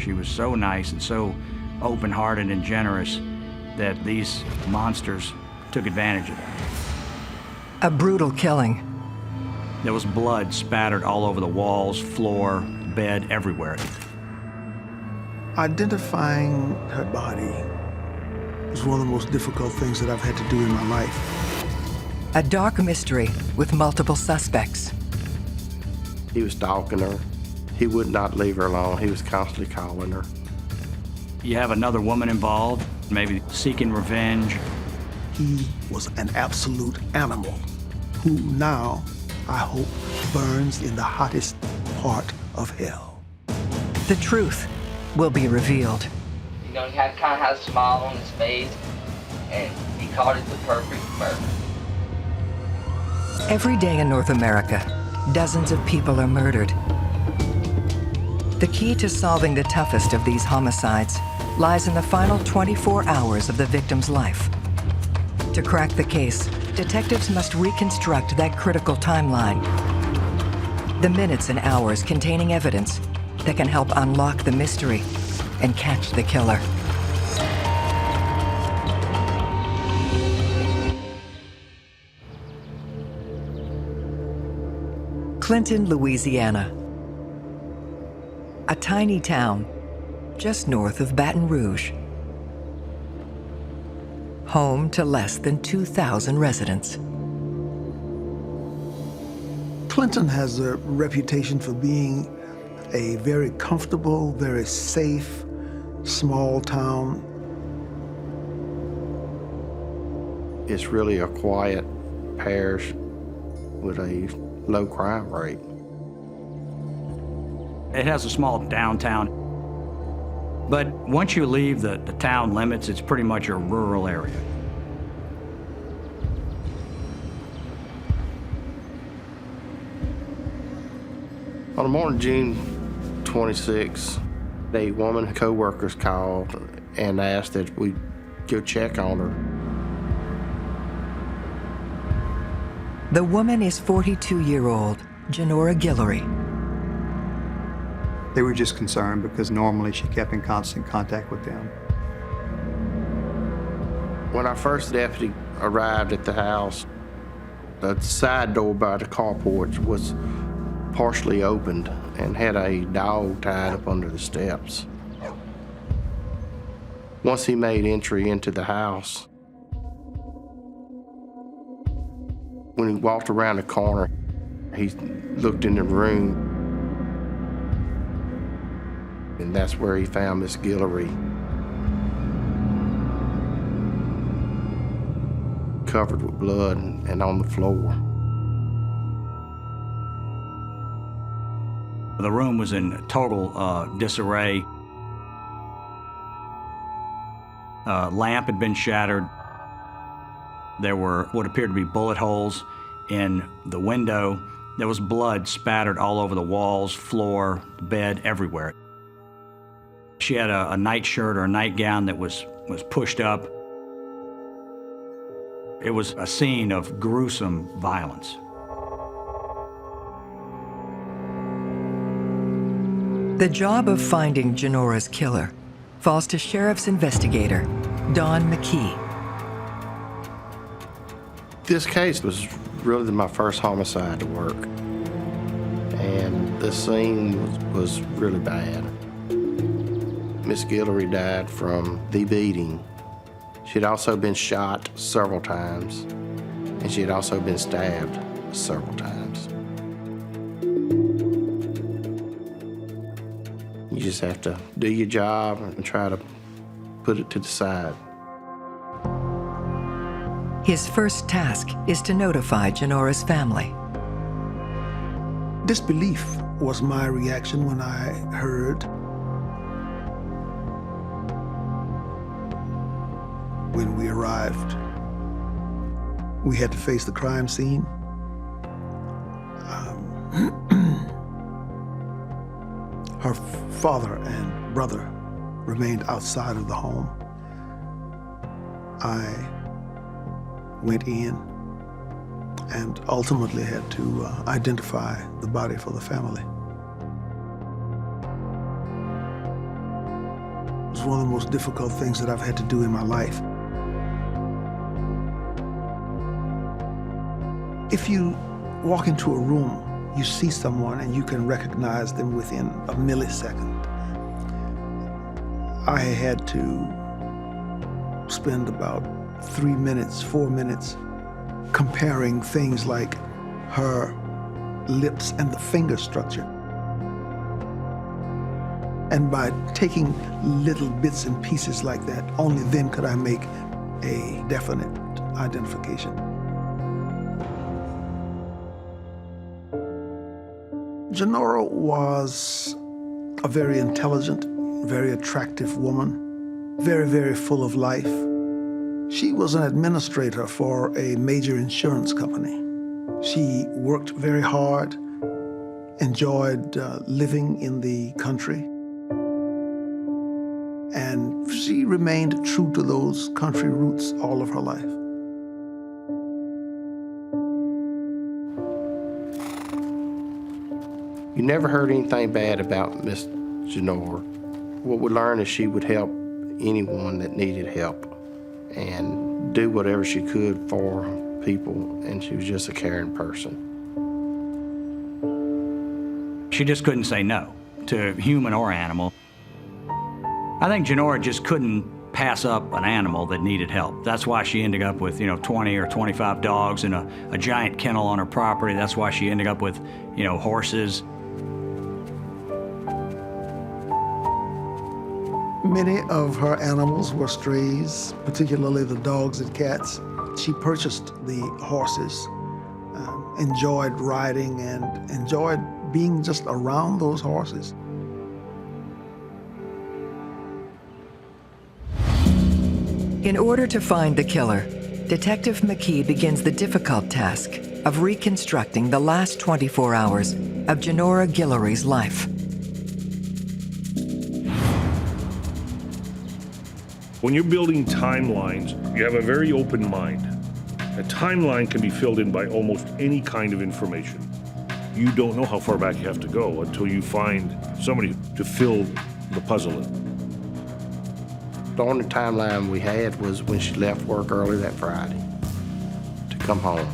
She was so nice and so open-hearted and generous that these monsters took advantage of that. A brutal killing. There was blood spattered all over the walls, floor, bed, everywhere. Identifying her body was one of the most difficult things that I've had to do in my life. A dark mystery with multiple suspects. He was stalking her. He would not leave her alone. He was constantly calling her. You have another woman involved, maybe seeking revenge. He was an absolute animal who now, I hope, burns in the hottest part of hell. The truth will be revealed. You know, he kind of had a smile on his face, and he called it the perfect murder. Every day in North America, dozens of people are murdered. The key to solving the toughest of these homicides lies in the final 24 hours of the victim's life. To crack the case, detectives must reconstruct that critical timeline. The minutes and hours containing evidence that can help unlock the mystery and catch the killer. Clinton, Louisiana. A tiny town just north of Baton Rouge. Home to less than 2,000 residents. Clinton has a reputation for being a very comfortable, very safe, small town. It's really a quiet parish with a low crime rate. It has a small downtown, but once you leave the town limits, it's pretty much a rural area. On the morning of June 26, a woman co-workers called and asked that we go check on her. The woman is 42-year-old Janora Gillery. They were just concerned because normally she kept in constant contact with them. When our first deputy arrived at the house, the side door by the carport was partially opened and had a dog tied up under the steps. Once he made entry into the house, when he walked around the corner, he looked in the room, and that's where he found Miss Gillery, covered with blood and on the floor. The room was in total disarray. Lamp had been shattered. There were what appeared to be bullet holes in the window. There was blood spattered all over the walls, floor, bed, everywhere. She had a nightshirt or a nightgown that was pushed up. It was a scene of gruesome violence. The job of finding Janora's killer falls to sheriff's investigator, Don McKee. This case was really my first homicide to work, and the scene was really bad. Miss Gillery died from the beating. She had also been shot several times, and she had also been stabbed several times. You just have to do your job and try to put it to the side. His first task is to notify Janora's family. Disbelief was my reaction when I heard. When we arrived, we had to face the crime scene. Her father and brother remained outside of the home. I went in and ultimately had to identify the body for the family. was one of the most difficult things that I've had to do in my life. If you walk into a room, you see someone and you can recognize them within a millisecond. I had to spend about 3 minutes, 4 minutes comparing things like her lips and the finger structure. And by taking little bits and pieces like that, only then could I make a definite identification. Janora was a very intelligent, very attractive woman, very, very full of life. She was an administrator for a major insurance company. She worked very hard, enjoyed living in the country, and she remained true to those country roots all of her life. You never heard anything bad about Miss Janora. What we learned is she would help anyone that needed help and do whatever she could for people, and she was just a caring person. She just couldn't say no to human or animal. I think Janora just couldn't pass up an animal that needed help. That's why she ended up with, 20 or 25 dogs and a giant kennel on her property. That's why she ended up with, horses. Many of her animals were strays, particularly the dogs and cats. She purchased the horses, enjoyed riding and enjoyed being just around those horses. In order to find the killer, Detective McKee begins the difficult task of reconstructing the last 24 hours of Janora Gillery's life. When you're building timelines, you have a very open mind. A timeline can be filled in by almost any kind of information. You don't know how far back you have to go until you find somebody to fill the puzzle in. The only timeline we had was when she left work early that Friday to come home.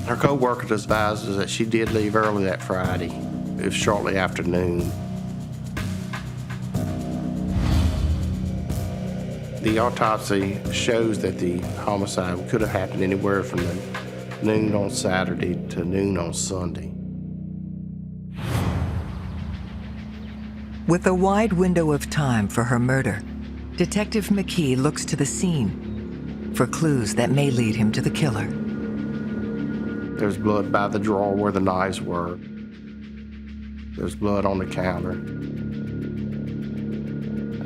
Her co-worker advised us that she did leave early that Friday. It was shortly after noon. The autopsy shows that the homicide could have happened anywhere from noon on Saturday to noon on Sunday. With a wide window of time for her murder, Detective McKee looks to the scene for clues that may lead him to the killer. There's blood by the drawer where the knives were. There's blood on the counter.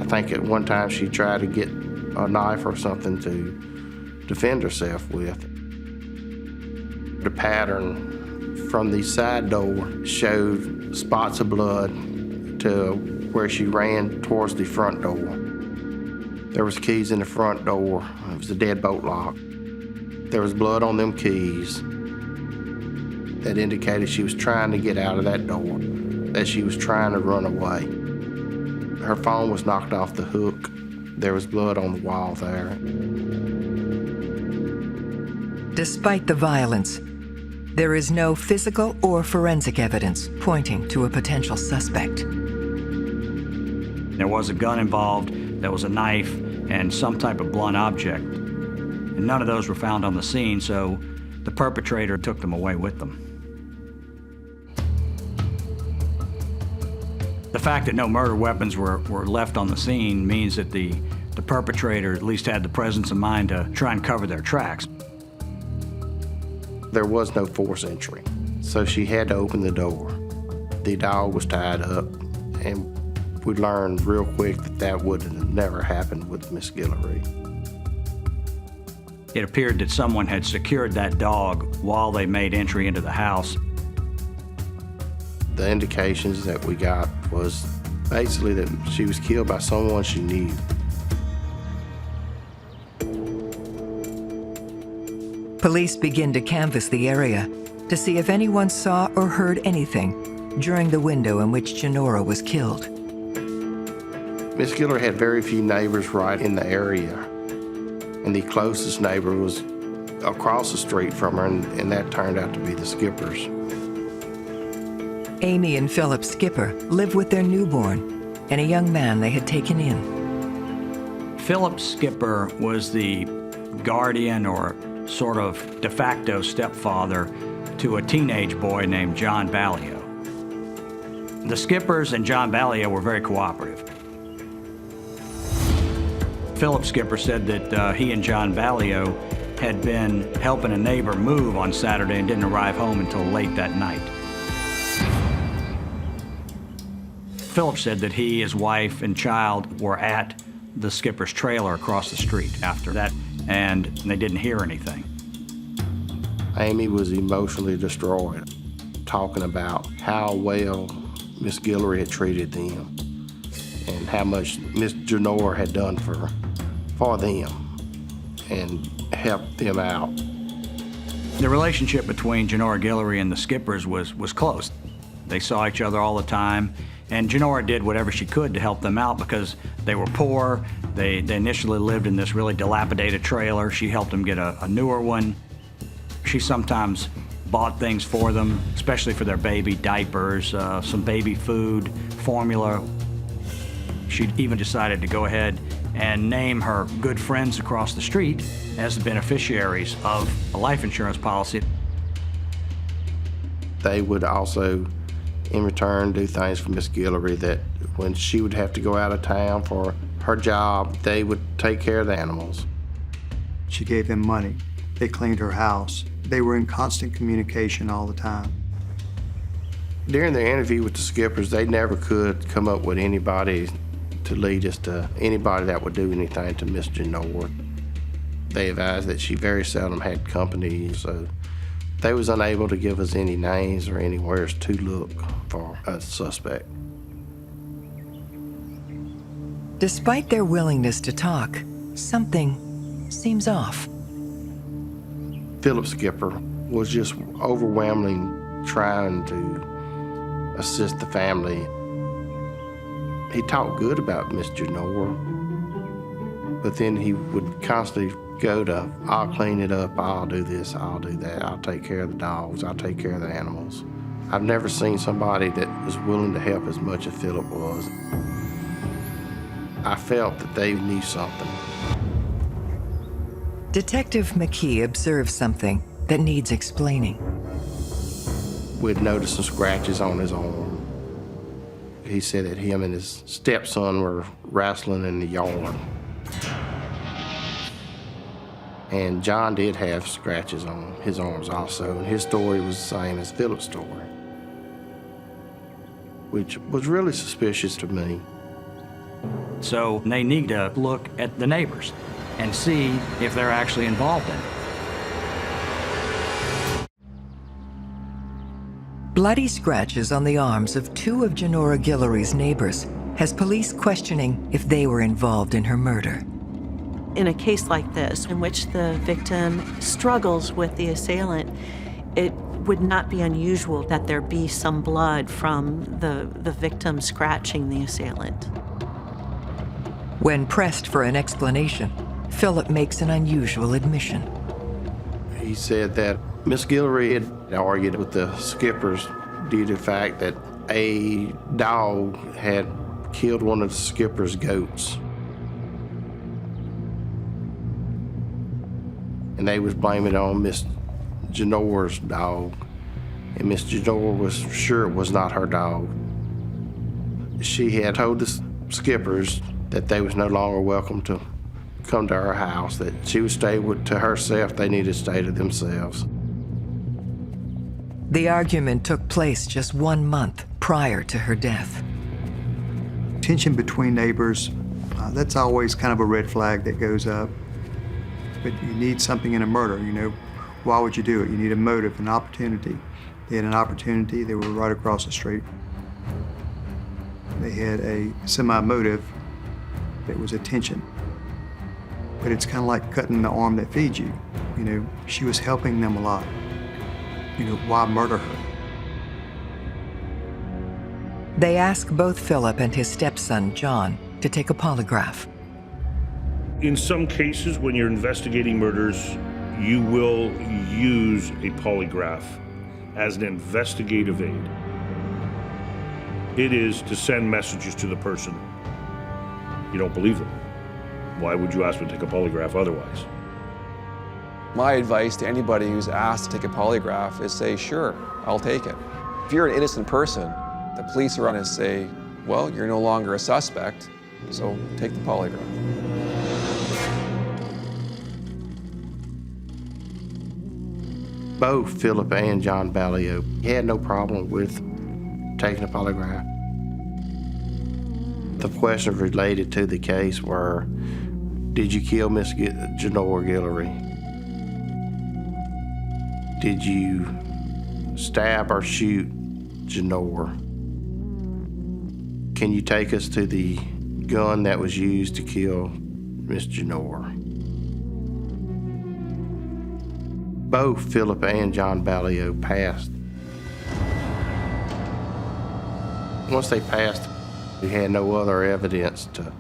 I think at one time she tried to get a knife or something to defend herself with. The pattern from the side door showed spots of blood to where she ran towards the front door. There was keys in the front door. It was a deadbolt lock. There was blood on them keys that indicated she was trying to get out of that door, that she was trying to run away. Her phone was knocked off the hook. There was blood on the wall there. Despite the violence, there is no physical or forensic evidence pointing to a potential suspect. There was a gun involved, there was a knife, and some type of blunt object. And none of those were found on the scene, so the perpetrator took them away with them. The fact that no murder weapons were left on the scene means that the perpetrator at least had the presence of mind to try and cover their tracks. There was no forced entry, so she had to open the door. The dog was tied up, and we learned real quick that that would have never happened with Miss Gillery. It appeared that someone had secured that dog while they made entry into the house. The indications that we got was basically that she was killed by someone she knew. Police begin to canvass the area to see if anyone saw or heard anything during the window in which Janora was killed. Miss Gillery had very few neighbors right in the area, and the closest neighbor was across the street from her, and that turned out to be the Skippers. Amy and Philip Skipper live with their newborn and a young man they had taken in. Philip Skipper was the guardian or sort of de facto stepfather to a teenage boy named John Ballio. The Skippers and John Ballio were very cooperative. Philip Skipper said that he and John Ballio had been helping a neighbor move on Saturday and didn't arrive home until late that night. Philip said that he, his wife, and child were at the Skipper's trailer across the street after that, and they didn't hear anything. Amy was emotionally destroyed, talking about how well Miss Gillery had treated them and how much Miss Janora had done for them and helped them out. The relationship between Janora Gillery and the Skippers was close. They saw each other all the time, and Janora did whatever she could to help them out because they were poor. They initially lived in this really dilapidated trailer. She helped them get a newer one. She sometimes bought things for them, especially for their baby, diapers, some baby food, formula. She even decided to go ahead and name her good friends across the street as the beneficiaries of a life insurance policy. They would also, in return, do things for Miss Gillery that when she would have to go out of town for her job, they would take care of the animals. She gave them money. They cleaned her house. They were in constant communication all the time. During their interview with the Skippers, they never could come up with anybody to lead us to anybody that would do anything to Miss Janora. They advised that she very seldom had company, so they was unable to give us any names or anywheres to look for a suspect. Despite their willingness to talk, something seems off. Philip Skipper was just overwhelmingly trying to assist the family. He talked good about Miss Janora, but then he would constantly go to, I'll clean it up, I'll do this, I'll do that, I'll take care of the dogs, I'll take care of the animals. I've never seen somebody that was willing to help as much as Philip was. I felt that they knew something. Detective McKee observes something that needs explaining. We'd noticed some scratches on his arm. He said that him and his stepson were wrestling in the yard. And John did have scratches on his arms also, and his story was the same as Philip's story, which was really suspicious to me. So they need to look at the neighbors and see if they're actually involved in it. Bloody scratches on the arms of two of Janora Gillery's neighbors has police questioning if they were involved in her murder. In a case like this, in which the victim struggles with the assailant, it would not be unusual that there be some blood from the victim scratching the assailant. When pressed for an explanation, Philip makes an unusual admission. He said that Miss Gillery had argued with the Skippers due to the fact that a dog had killed one of the Skippers' goats. And they was blaming it on Miss Janora's dog. And Miss Janora was sure it was not her dog. She had told the Skippers that they was no longer welcome to come to her house, that she would stay to herself, they needed to stay to themselves. The argument took place just 1 month prior to her death. Tension between neighbors, that's always kind of a red flag that goes up. But you need something in a murder, you know. Why would you do it? You need a motive, an opportunity. They had an opportunity, they were right across the street. They had a semi-motive that was a tension. But it's kind of like cutting the arm that feeds you. You know, she was helping them a lot. You know, why murder her? They ask both Philip and his stepson, John, to take a polygraph. In some cases, when you're investigating murders, you will use a polygraph as an investigative aid. It is to send messages to the person. You don't believe them. Why would you ask them to take a polygraph otherwise? My advice to anybody who's asked to take a polygraph is say, sure, I'll take it. If you're an innocent person, the police are going to say, well, you're no longer a suspect, so take the polygraph. Both Philip and John Ballio had no problem with taking a polygraph. The questions related to the case were, did you kill Miss Janora Gillery? Did you stab or shoot Janora? Can you take us to the gun that was used to kill Miss Janora? Both Philip and John Ballio passed. Once they passed, we had no other evidence to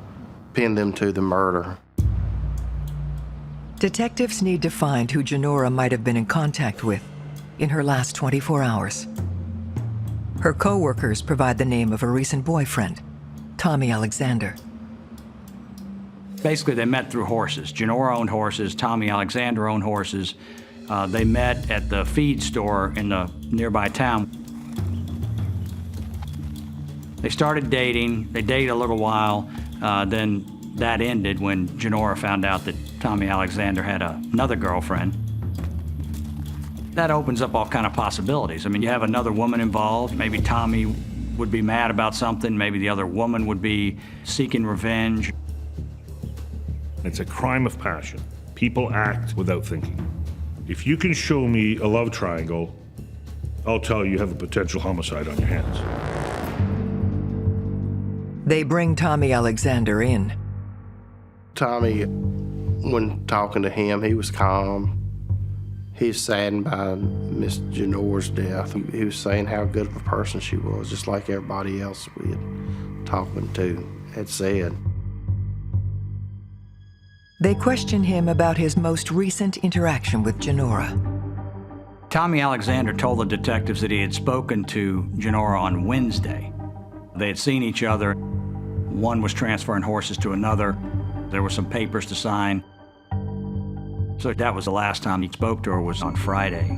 pin them to the murder. Detectives need to find who Janora might have been in contact with in her last 24 hours. Her co-workers provide the name of a recent boyfriend, Tommy Alexander. Basically, they met through horses. Janora owned horses, Tommy Alexander owned horses. They met at the feed store in the nearby town. They started dating. They dated a little while. Then that ended when Janora found out that Tommy Alexander had another girlfriend. That opens up all kind of possibilities. I mean, you have another woman involved. Maybe Tommy would be mad about something. Maybe the other woman would be seeking revenge. It's a crime of passion. People act without thinking. If you can show me a love triangle, I'll tell you have a potential homicide on your hands. They bring Tommy Alexander in. Tommy, when talking to him, he was calm. He was saddened by Miss Janora's death. He was saying how good of a person she was, just like everybody else we had talking to had said. They question him about his most recent interaction with Janora. Tommy Alexander told the detectives that he had spoken to Janora on Wednesday. They had seen each other. One was transferring horses to another. There were some papers to sign. So that was the last time he spoke to her, was on Friday.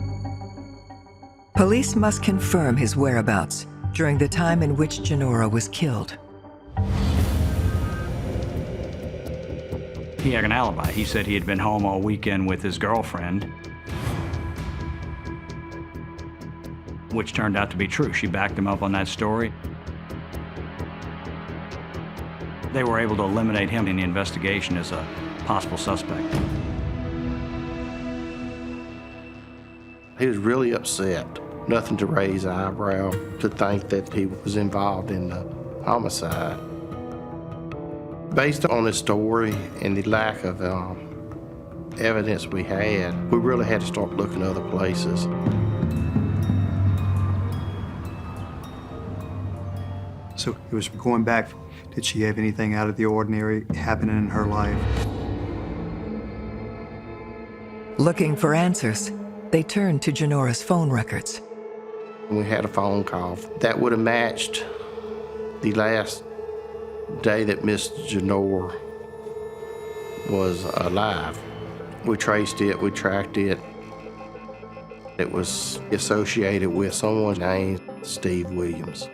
Police must confirm his whereabouts during the time in which Janora was killed. He had an alibi. He said he had been home all weekend with his girlfriend, which turned out to be true. She backed him up on that story. They were able to eliminate him in the investigation as a possible suspect. He was really upset. Nothing to raise an eyebrow to think that he was involved in the homicide. Based on his story and the lack of evidence we had, we really had to start looking other places. So it was going back, did she have anything out of the ordinary happening in her life? Looking for answers, they turned to Janora's phone records. We had a phone call that would have matched the last day that Miss Janora was alive. We traced it, we tracked it. It was associated with someone named Steve Williams.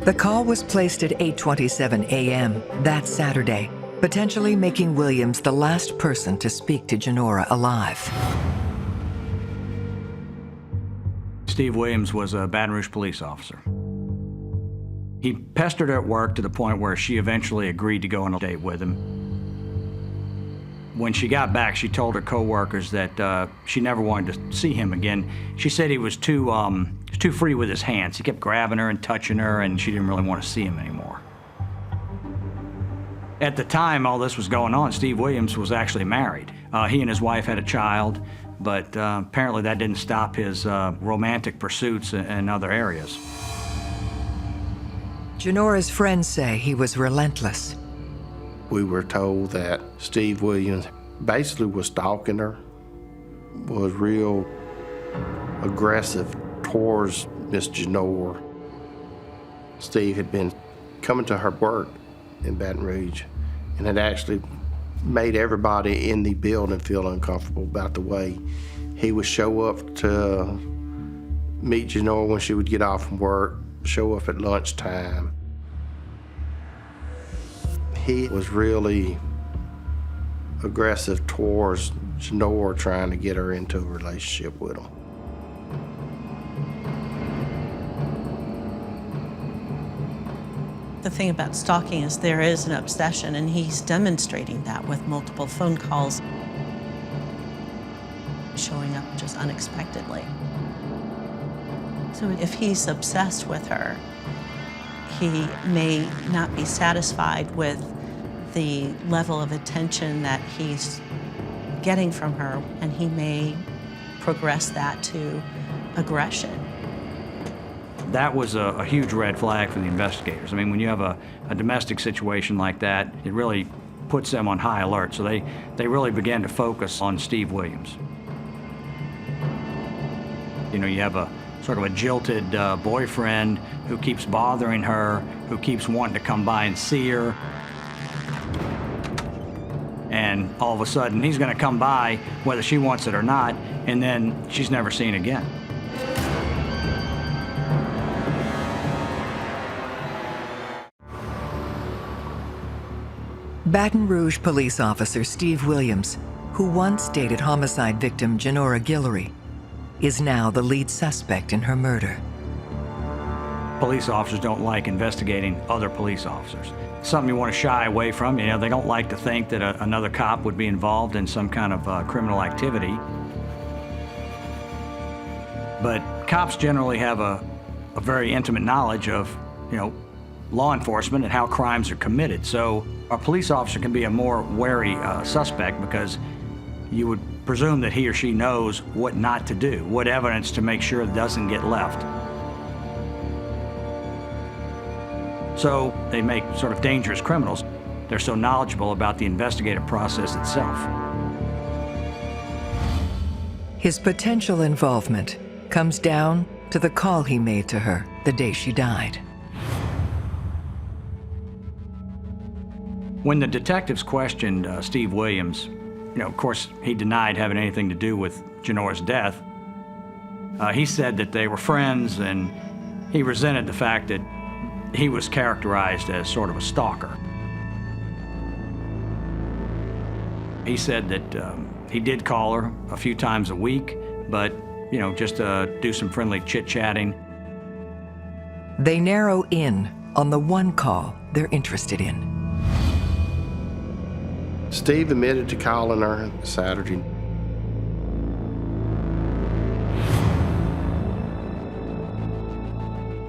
The call was placed at 8:27 a.m. that Saturday, potentially making Williams the last person to speak to Janora alive. Steve Williams was a Baton Rouge police officer. He pestered her at work to the point where she eventually agreed to go on a date with him. When she got back, she told her coworkers that she never wanted to see him again. She said he was too free with his hands. He kept grabbing her and touching her, and she didn't really want to see him anymore. At the time all this was going on, Steve Williams was actually married. He and his wife had a child, but apparently that didn't stop his romantic pursuits in other areas. Janora's friends say he was relentless. We were told that Steve Williams basically was stalking her, was real aggressive towards Miss Janora. Steve had been coming to her work in Baton Rouge and had actually made everybody in the building feel uncomfortable about the way he would show up to meet Janora when she would get off from work, show up at lunchtime. He was really aggressive towards Janora, trying to get her into a relationship with him. The thing about stalking is there is an obsession, and he's demonstrating that with multiple phone calls, showing up just unexpectedly. So if he's obsessed with her, he may not be satisfied with the level of attention that he's getting from her, and he may progress that to aggression. That was a huge red flag for the investigators. I mean, when you have a domestic situation like that, it really puts them on high alert. So they really began to focus on Steve Williams. You know, you have a sort of a jilted boyfriend who keeps bothering her, who keeps wanting to come by and see her. And all of a sudden, he's going to come by whether she wants it or not, and then she's never seen again. Baton Rouge police officer Steve Williams, who once dated homicide victim Janora Gillery, is now the lead suspect in her murder. Police officers don't like investigating other police officers. It's something you want to shy away from. You know, they don't like to think that another cop would be involved in some kind of criminal activity. But cops generally have a very intimate knowledge of, you know, law enforcement and how crimes are committed. So a police officer can be a more wary suspect because you would presume that he or she knows what not to do, what evidence to make sure it doesn't get left. So they make sort of dangerous criminals. They're so knowledgeable about the investigative process itself. His potential involvement comes down to the call he made to her the day she died. When the detectives questioned Steve Williams, you know, of course, he denied having anything to do with Janora's death. He said that they were friends, and he resented the fact that he was characterized as sort of a stalker. He said that he did call her a few times a week, but, you know, just to do some friendly chit-chatting. They narrow in on the one call they're interested in. Steve admitted to calling her Saturday.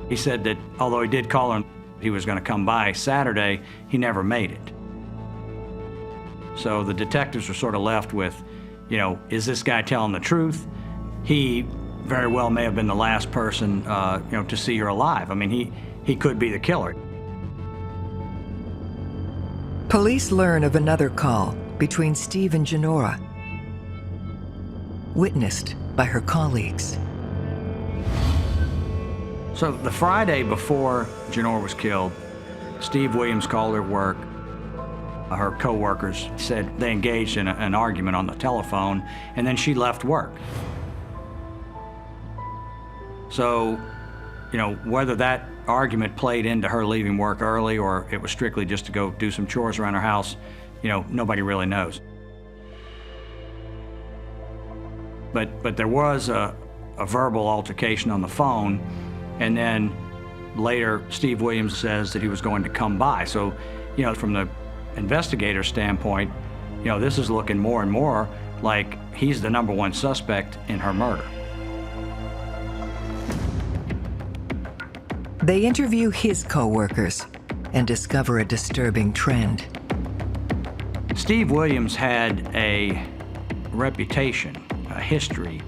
He said that although he did call her, he was going to come by Saturday, he never made it. So the detectives were sort of left with, you know, is this guy telling the truth? He very well may have been the last person, you know, to see her alive. I mean, he could be the killer. Police learn of another call between Steve and Janora, witnessed by her colleagues. So the Friday before Janora was killed, Steve Williams called her work. Her co-workers said they engaged in an argument on the telephone, and then she left work. So, you know, whether that argument played into her leaving work early or it was strictly just to go do some chores around her house, you know, nobody really knows. But there was a verbal altercation on the phone, and then later Steve Williams says that he was going to come by. So, you know, from the investigator's standpoint, you know, this is looking more and more like he's the #1 suspect in her murder. They interview his co-workers and discover a disturbing trend. Steve Williams had a reputation, a history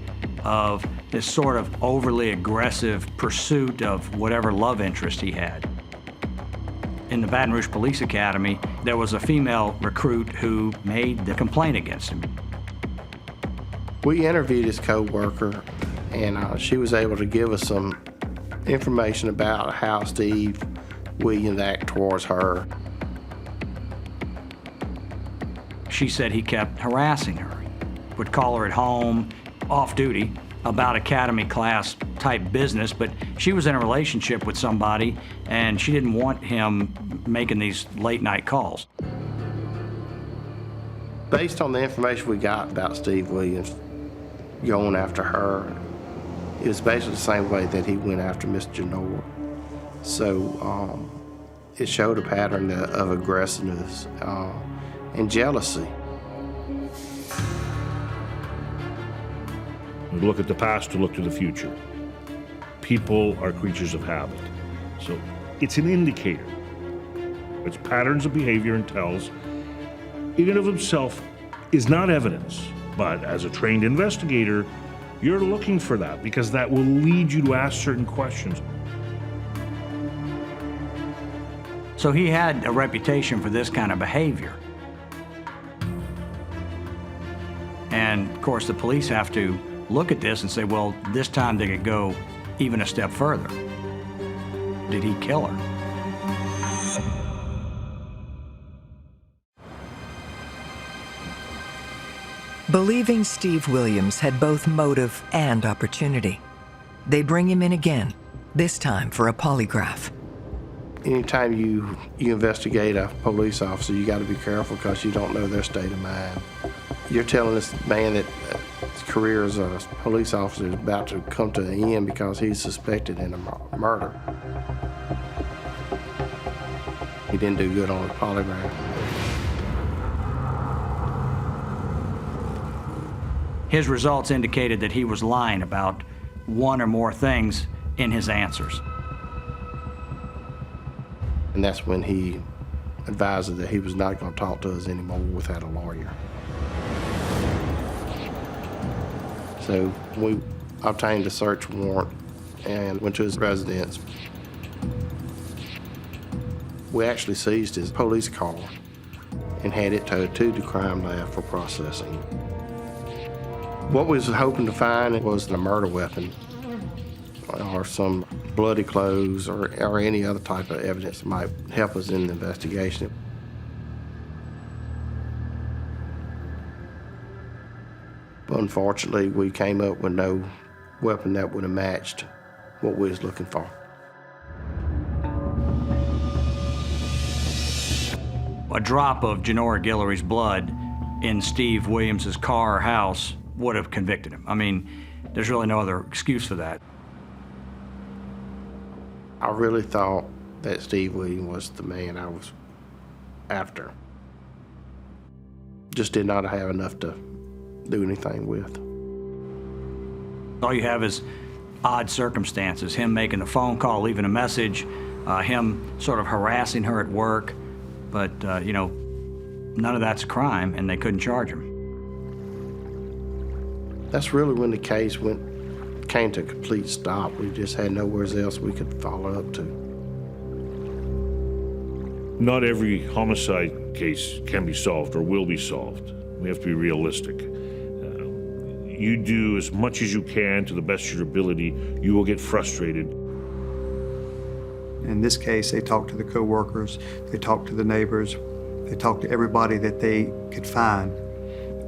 of this sort of overly aggressive pursuit of whatever love interest he had. In the Baton Rouge Police Academy, there was a female recruit who made the complaint against him. We interviewed his co-worker, and she was able to give us some information about how Steve Williams acted towards her. She said he kept harassing her, would call her at home, off duty, about academy class type business, but she was in a relationship with somebody and she didn't want him making these late night calls. Based on the information we got about Steve Williams going after her, it was basically the same way that he went after Miss Janora. So it showed a pattern of aggressiveness and jealousy. We look at the past to look to the future. People are creatures of habit. So it's an indicator. It's patterns of behavior and tells. In and of itself is not evidence, but as a trained investigator, you're looking for that because that will lead you to ask certain questions. So he had a reputation for this kind of behavior. And of course the police have to look at this and say, well, this time they could go even a step further. Did he kill her? Believing Steve Williams had both motive and opportunity, they bring him in again, this time for a polygraph. Anytime you investigate a police officer, you got to be careful because you don't know their state of mind. You're telling this man that his career as a police officer is about to come to an end because he's suspected in a murder. He didn't do good on the polygraph. His results indicated that he was lying about one or more things in his answers. And that's when he advised us that he was not going to talk to us anymore without a lawyer. So we obtained a search warrant and went to his residence. We actually seized his police car and had it towed to the crime lab for processing. What we was hoping to find was a murder weapon or some bloody clothes or any other type of evidence that might help us in the investigation. But unfortunately, we came up with no weapon that would have matched what we was looking for. A drop of Janora Gillery's blood in Steve Williams's car or house would have convicted him. I mean, there's really no other excuse for that. I really thought that Steve Williams was the man I was after. Just did not have enough to do anything with. All you have is odd circumstances, him making a phone call, leaving a message, him sort of harassing her at work, but you know, none of that's a crime and they couldn't charge him. That's really when the case came to a complete stop. We just had nowhere else we could follow up to. Not every homicide case can be solved or will be solved. We have to be realistic. You do as much as you can to the best of your ability. You will get frustrated. In this case, they talked to the co-workers, they talked to the neighbors, they talked to everybody that they could find,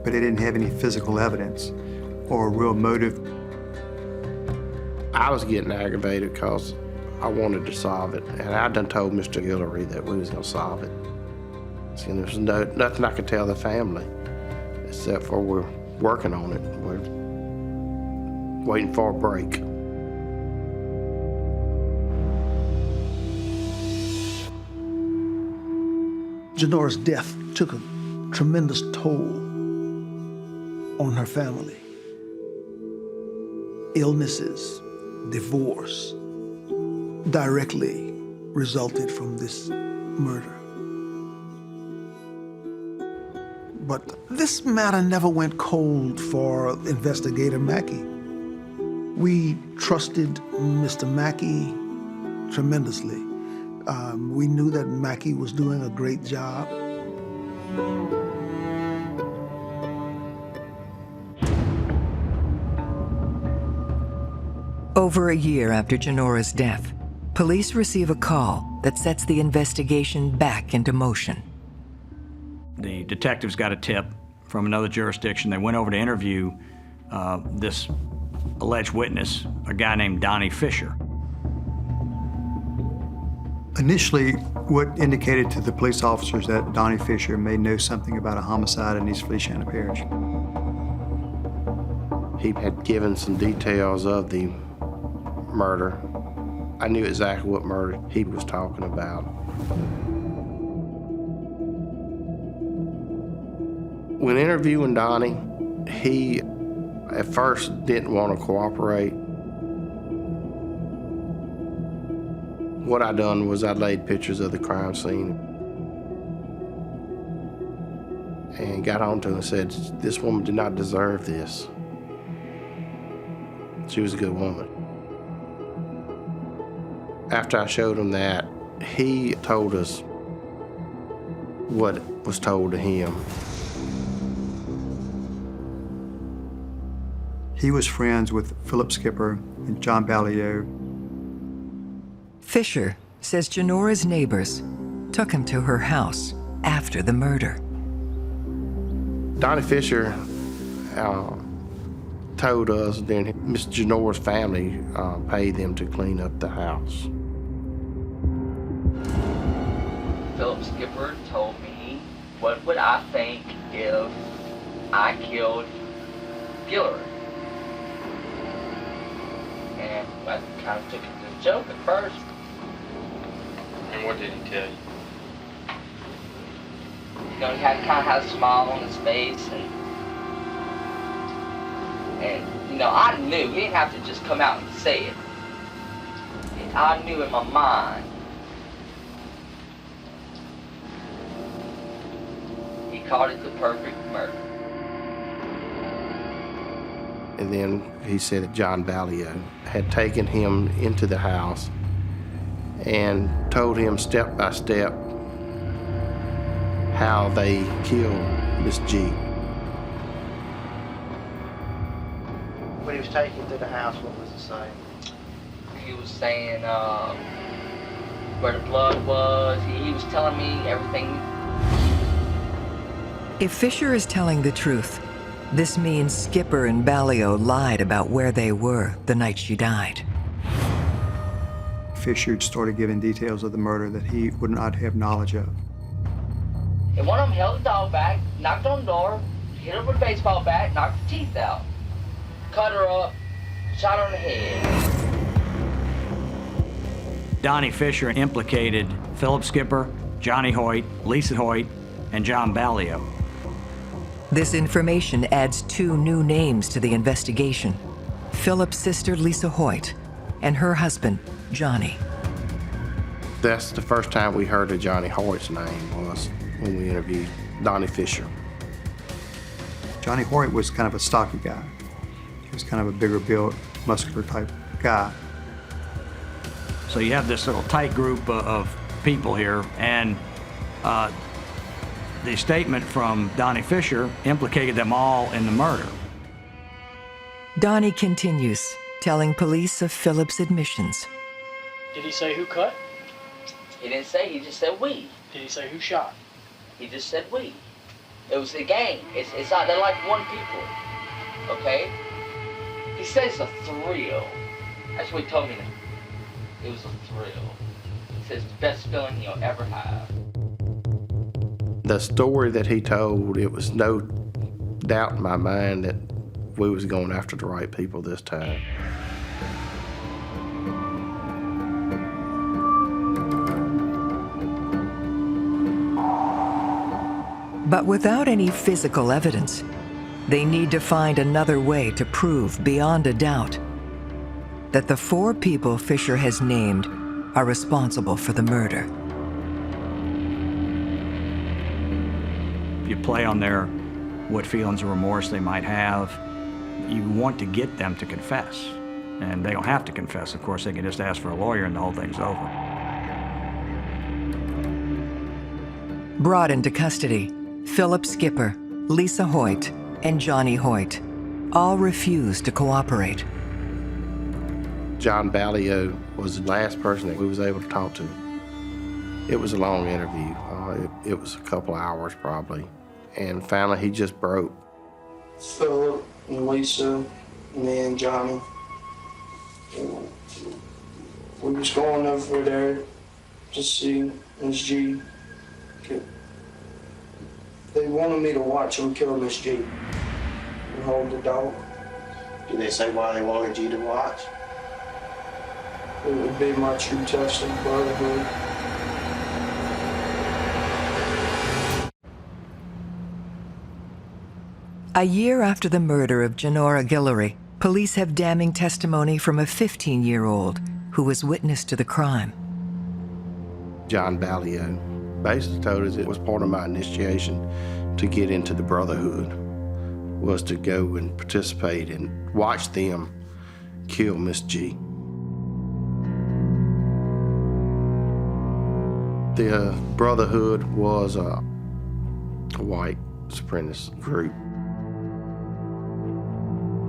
but they didn't have any physical evidence or a real motive. I was getting aggravated because I wanted to solve it, and I done told Mr. Gillery that we was gonna solve it. And there's nothing I could tell the family, except for we're working on it. We're waiting for a break. Janora's death took a tremendous toll on her family. Illnesses, divorce, directly resulted from this murder. But this matter never went cold for Investigator Mackey. We trusted Mr. Mackey tremendously. We knew that Mackie was doing a great job. Over a year after Janora's death, police receive a call that sets the investigation back into motion. The detectives got a tip from another jurisdiction. They went over to interview this alleged witness, a guy named Donnie Fisher. Initially, what indicated to the police officers that Donnie Fisher may know something about a homicide in East Feliciana Parish. He had given some details of the murder. I knew exactly what murder he was talking about. When interviewing Donnie, he at first didn't want to cooperate. What I done was I laid pictures of the crime scene and got on to him and said, this woman did not deserve this. She was a good woman. After I showed him that, he told us what was told to him. He was friends with Philip Skipper and John Ballio. Fisher says Janora's neighbors took him to her house after the murder. Donnie Fisher told us that Miss Janora's family paid them to clean up the house. Philip Skipper told me, what would I think if I killed Gillery? And I kind of took it as a joke at first. And what did he tell you? You know, he kind of had a smile on his face, and you know, I knew. He didn't have to just come out and say it. I knew in my mind. He called it the perfect murder. And then he said that John Ballio had taken him into the house and told him step by step how they killed Miss G. When he was taken to the house, what was he saying? He was saying where the blood was. He was telling me everything. If Fisher is telling the truth, this means Skipper and Ballio lied about where they were the night she died. Fisher started giving details of the murder that he would not have knowledge of. And one of them held the dog back, knocked on the door, hit her with a baseball bat, knocked the teeth out, cut her up, shot her in the head. Donnie Fisher implicated Philip Skipper, Johnny Hoyt, Lisa Hoyt, and John Ballio. This information adds two new names to the investigation: Philip's sister, Lisa Hoyt, and her husband, Johnny. That's the first time we heard of Johnny Hoyt's name was when we interviewed Donnie Fisher. Johnny Hoyt was kind of a stocky guy. He was kind of a bigger built, muscular type guy. So you have this little tight group of people here, and the statement from Donnie Fisher implicated them all in the murder. Donnie continues, telling police of Philip's admissions. Did he say who cut? He didn't say, he just said we. Did he say who shot? He just said we. It was a gang. It's not, they're like one people, okay? He says it's a thrill. That's what he told me. It was a thrill. He says it's the best feeling he'll ever have. The story that he told, it was no doubt in my mind that we was going after the right people this time. But without any physical evidence, they need to find another way to prove beyond a doubt that the four people Fisher has named are responsible for the murder. If you play on their what feelings of remorse they might have, you want to get them to confess. And they don't have to confess, of course. They can just ask for a lawyer and the whole thing's over. Brought into custody, Philip Skipper, Lisa Hoyt, and Johnny Hoyt all refused to cooperate. John Ballio was the last person that we was able to talk to. It was a long interview. It was a couple hours probably. And finally he just broke. Philip and Lisa, me and Johnny, we was going over there to see Miss G. They wanted me to watch them kill Miss G and hold the dog. Did they say why they wanted you to watch? It would be my true test of brotherhood. A year after the murder of Janora Gillery, police have damning testimony from a 15-year-old who was witness to the crime. John Ballio basically told us it was part of my initiation to get into the brotherhood, was to go and participate and watch them kill Miss G. The brotherhood was a white supremacist group.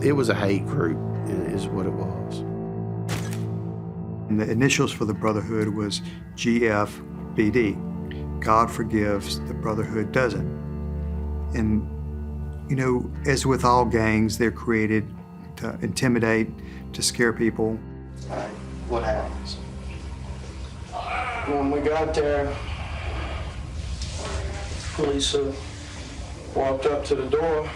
It was a hate group, is what it was. And the initials for the brotherhood was GFBD. God forgives, the brotherhood doesn't. And, you know, as with all gangs, they're created to intimidate, to scare people. All right, what happens? When we got there, Lisa walked up to the door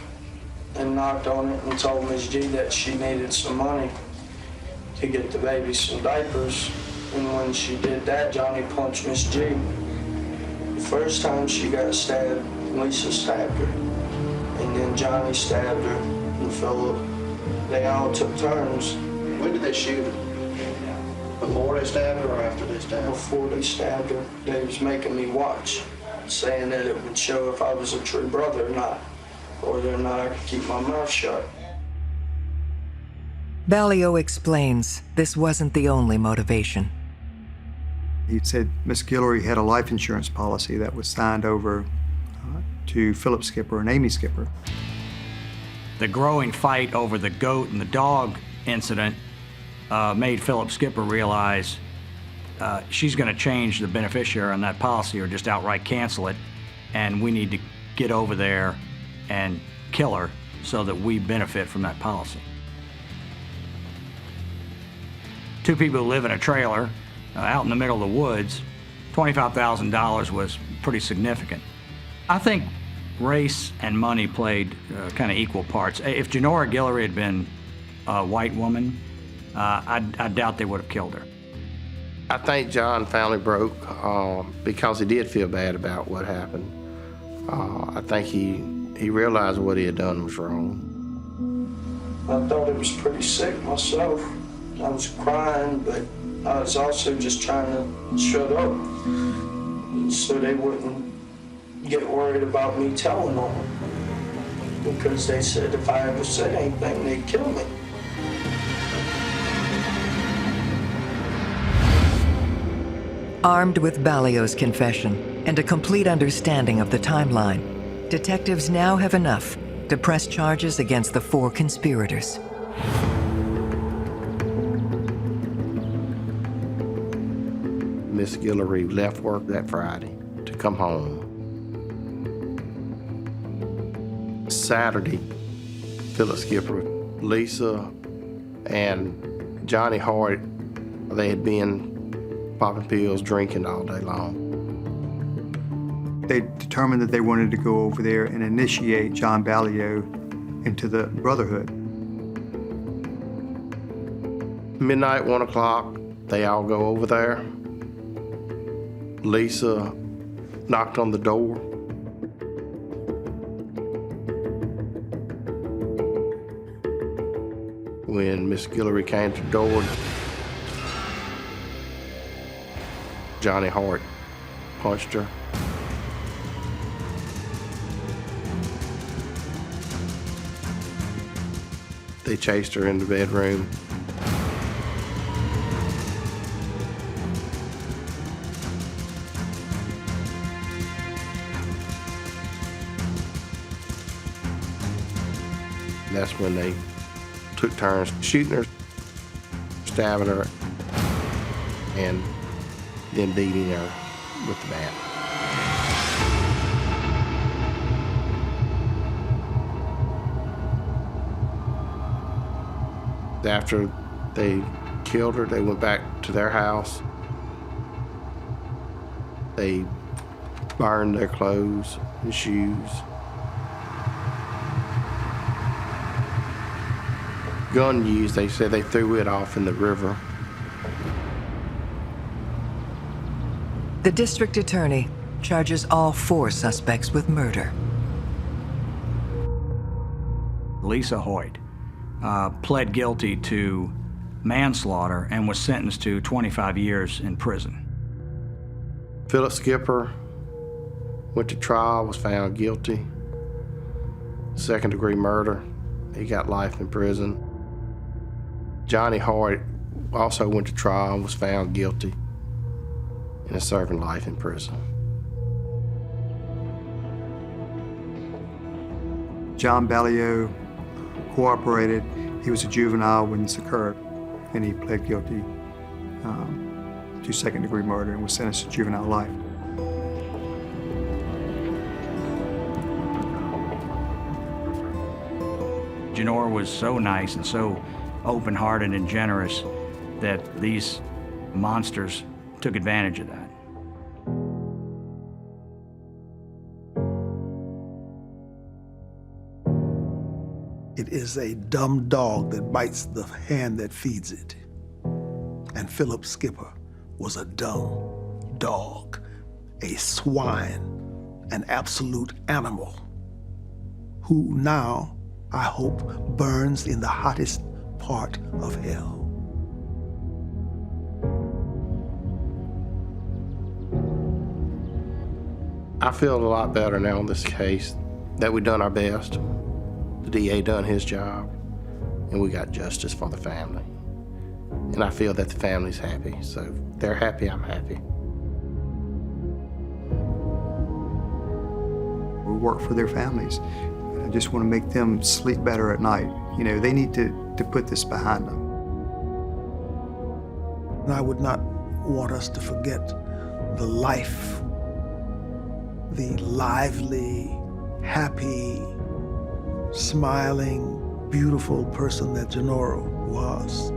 and knocked on it and told Miss G that she needed some money to get the baby some diapers. And when she did that, Johnny punched Miss G. The first time she got stabbed, Lisa stabbed her. And then Johnny stabbed her, and Philip. They all took turns. When did they shoot her? Before they stabbed her or after they stabbed her? Before they stabbed her, they was making me watch, saying that it would show if I was a true brother or not, or whether or not I could keep my mouth shut. Ballio explains this wasn't the only motivation. He said Miss Gillery had a life insurance policy that was signed over to Philip Skipper and Amy Skipper. The growing fight over the goat and the dog incident made Philip Skipper realize she's going to change the beneficiary on that policy or just outright cancel it, and we need to get over there and kill her so that we benefit from that policy. Two people who live in a trailer out in the middle of the woods, $25,000 was pretty significant. I think race and money played kind of equal parts. If Janora Gillery had been a white woman, I doubt they would have killed her. I think John finally broke because he did feel bad about what happened. I think he realized what he had done was wrong. I thought it was pretty sick myself. I was crying, but I was also just trying to shut up so they wouldn't get worried about me telling on them. Because they said if I ever said anything, they'd kill me. Armed with Ballio's confession and a complete understanding of the timeline, detectives now have enough to press charges against the 4 conspirators. Miss Gillery left work that Friday to come home. Saturday, Philip Skipper, Lisa, and Johnny Hoyt, they had been popping pills, drinking all day long. They determined that they wanted to go over there and initiate John Ballio into the brotherhood. Midnight, 1 o'clock, they all go over there. Lisa knocked on the door. When Miss Gillery came to the door, Johnny Hoyt punched her. They chased her in the bedroom. that's when they took turns shooting her, stabbing her, and then beating her with the bat. After they killed her, they went back to their house. They burned their clothes and shoes. Gun used, they said they threw it off in the river. The district attorney charges all 4 suspects with murder. Lisa Hoyt pled guilty to manslaughter and was sentenced to 25 years in prison. Philip Skipper went to trial, was found guilty. Second-degree murder, he got life in prison. Johnny Hoyt also went to trial and was found guilty and is serving life in prison. John Ballio cooperated. He was a juvenile when this occurred, and he pled guilty to second-degree murder and was sentenced to juvenile life. Janora was so nice and so open-hearted and generous that these monsters took advantage of that. It is a dumb dog that bites the hand that feeds it. And Philip Skipper was a dumb dog, a swine, an absolute animal, who now, I hope, burns in the hottest part of hell. I feel a lot better now in this case that we've done our best. The DA done his job, and we got justice for the family. And I feel that the family's happy, so if they're happy, I'm happy. We work for their families. I just want to make them sleep better at night. You know, they need to put this behind them. And I would not want us to forget the life, the lively, happy, smiling, beautiful person that Janora was.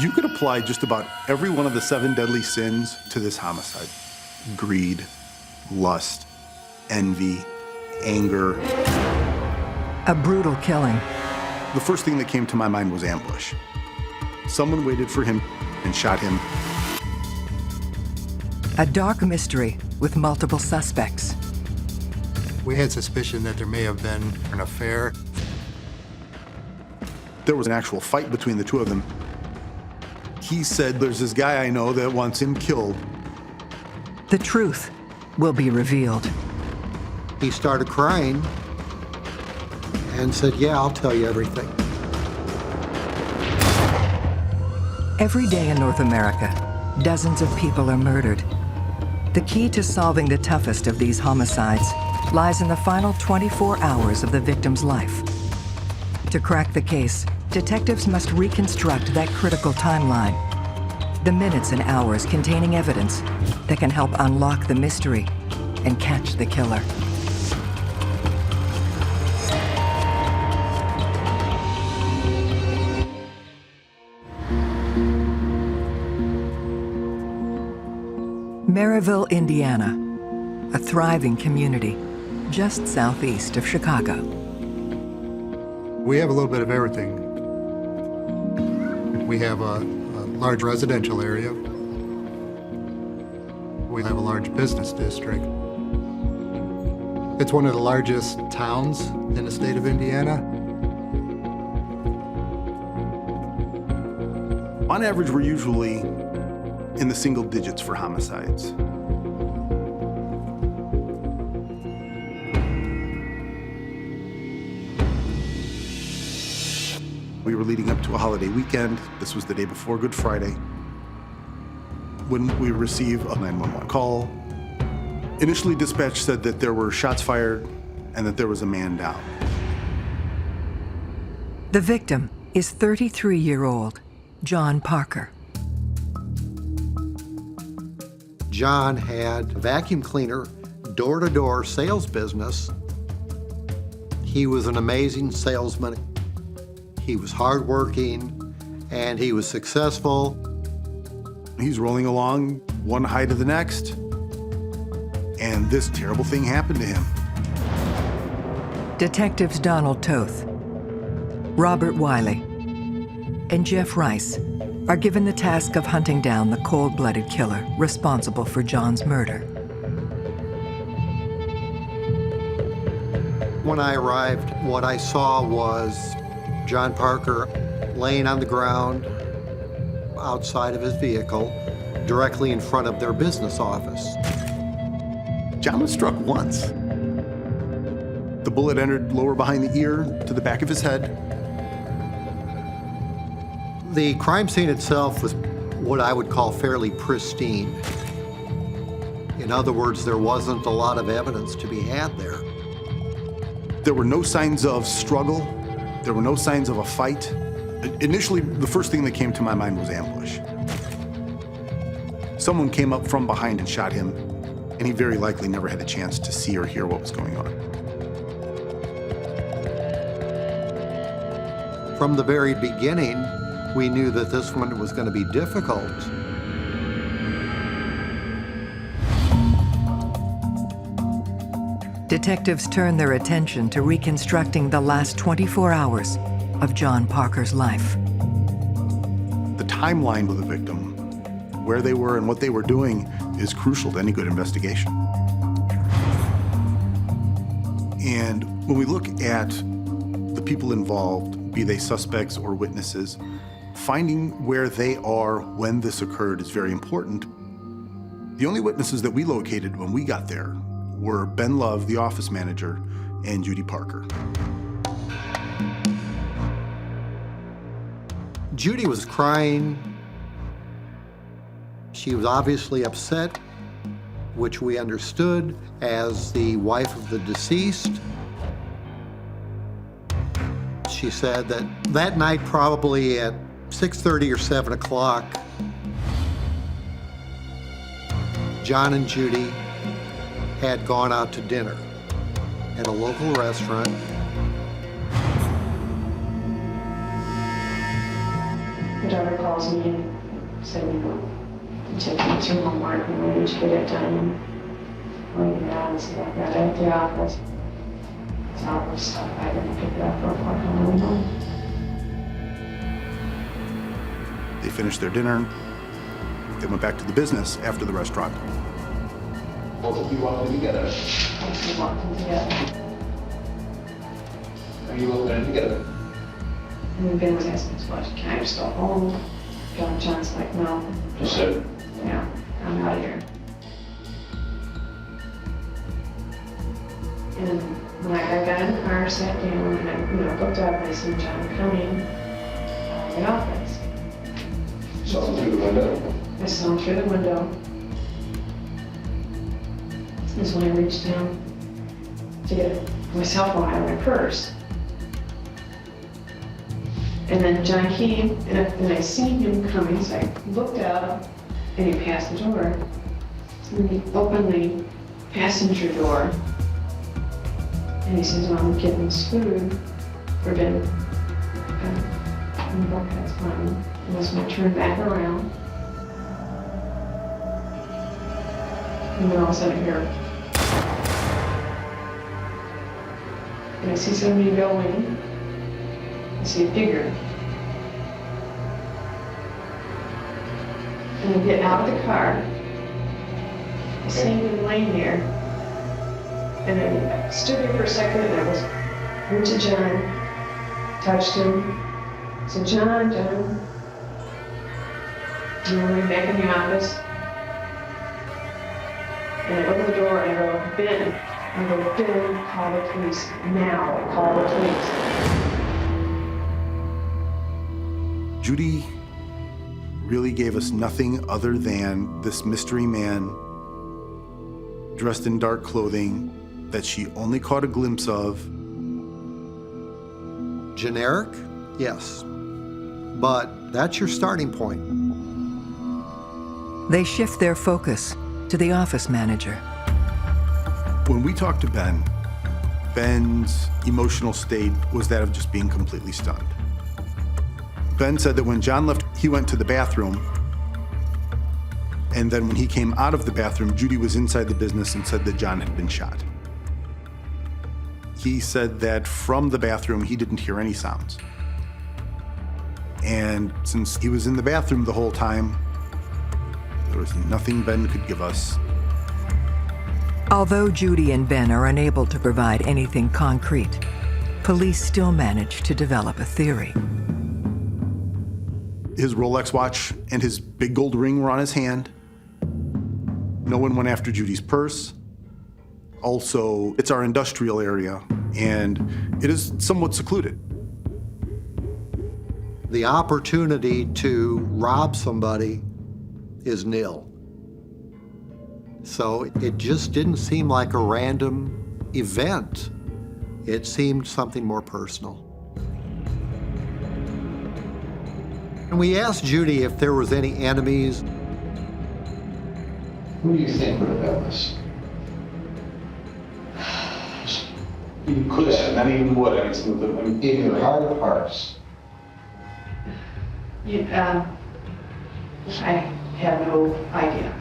You could apply just about every one of the 7 deadly sins to this homicide. Greed, lust, envy, anger. A brutal killing. The first thing that came to my mind was ambush. Someone waited for him and shot him. A dark mystery with multiple suspects. We had suspicion that there may have been an affair. There was an actual fight between the two of them. He said, "There's this guy I know that wants him killed." The truth will be revealed. He started crying and said, "Yeah, I'll tell you everything." Every day in North America, dozens of people are murdered. The key to solving the toughest of these homicides lies in the final 24 hours of the victim's life. To crack the case, detectives must reconstruct that critical timeline. The minutes and hours containing evidence that can help unlock the mystery and catch the killer. Maryville, Indiana, a thriving community just southeast of Chicago. We have a little bit of everything. We have a large residential area. We have a large business district. It's one of the largest towns in the state of Indiana. On average, we're usually in the single digits for homicides. We were leading up to a holiday weekend. This was the day before Good Friday, when we received a 911 call. Initially, dispatch said that there were shots fired and that there was a man down. The victim is 33-year-old John Parker. John had a vacuum cleaner, door-to-door sales business. He was an amazing salesman. He was hardworking, and he was successful. He's rolling along one high to the next, and this terrible thing happened to him. Detectives Donald Toth, Robert Wiley, and Jeff Rice are given the task of hunting down the cold-blooded killer responsible for John's murder. When I arrived, what I saw was John Parker laying on the ground outside of his vehicle, directly in front of their business office. John was struck once. The bullet entered lower behind the ear to the back of his head. The crime scene itself was what I would call fairly pristine. In other words, there wasn't a lot of evidence to be had there. There were no signs of struggle. There were no signs of a fight. Initially, the first thing that came to my mind was ambush. Someone came up from behind and shot him, and he very likely never had a chance to see or hear what was going on. From the very beginning, we knew that this one was going to be difficult. Detectives turn their attention to reconstructing the last 24 hours of John Parker's life. The timeline of the victim, where they were and what they were doing, is crucial to any good investigation. And when we look at the people involved, be they suspects or witnesses, finding where they are when this occurred is very important. The only witnesses that we located when we got there were Ben Love, the office manager, and Judy Parker. Judy was crying. She was obviously upset, which we understood as the wife of the deceased. She said that that night, probably at 6:30 or 7 o'clock, John and Judy had gone out to dinner at a local restaurant. My daughter calls me and said, take me to homework and we need to get it done. When we get out, and said, I've got it at the office. So I'll just stop by and pick it up real quick on the way home. They finished their dinner. They went back to the business after the restaurant. We walked in together. We walked in together. Are you walking in together? And Ben was asking us, well, can I just go home? John's like, no. Just said, Yeah, I'm out of here. And when I got in the car, sat down, and I looked up, and I seen John coming out of the office. saw him through the window. I saw him through the window. This is when I reached down to get my cell phone out of my purse. And then John came, and I seen him coming, so I looked up, and he passed the door. And he opened the passenger door, and he says, well, I'm getting this food for dinner. And okay, that's fine. And that's when I turned back around. And then all of a sudden I hear, and I see somebody go in. I see a figure. And I get out of the car. I see him laying there. And I stood there for a second and I went to John, touched him, said, John, you want me back in the office? And I opened the door and I go, Ben. I go, Ben, call the police now. Call the police. Judy really gave us nothing other than this mystery man dressed in dark clothing that she only caught a glimpse of. Generic? Yes. But that's your starting point. They shift their focus to the office manager. When we talked to Ben, Ben's emotional state was that of just being completely stunned. Ben said that when John left, he went to the bathroom, and then when he came out of the bathroom, Judy was inside the business and said that John had been shot. He said that from the bathroom, he didn't hear any sounds. And since he was in the bathroom the whole time, there was nothing Ben could give us. Although Judy and Ben are unable to provide anything concrete, police still manage to develop a theory. His Rolex watch and his big gold ring were on his hand. No one went after Judy's purse. Also, it's our industrial area, and it is somewhat secluded. The opportunity to rob somebody is nil. So it just didn't seem like a random event. It seemed something more personal. And we asked Judy if there was any enemies. Who do you think would have done this? You could have, not even would. I mean, in your heart of hearts. I have no idea.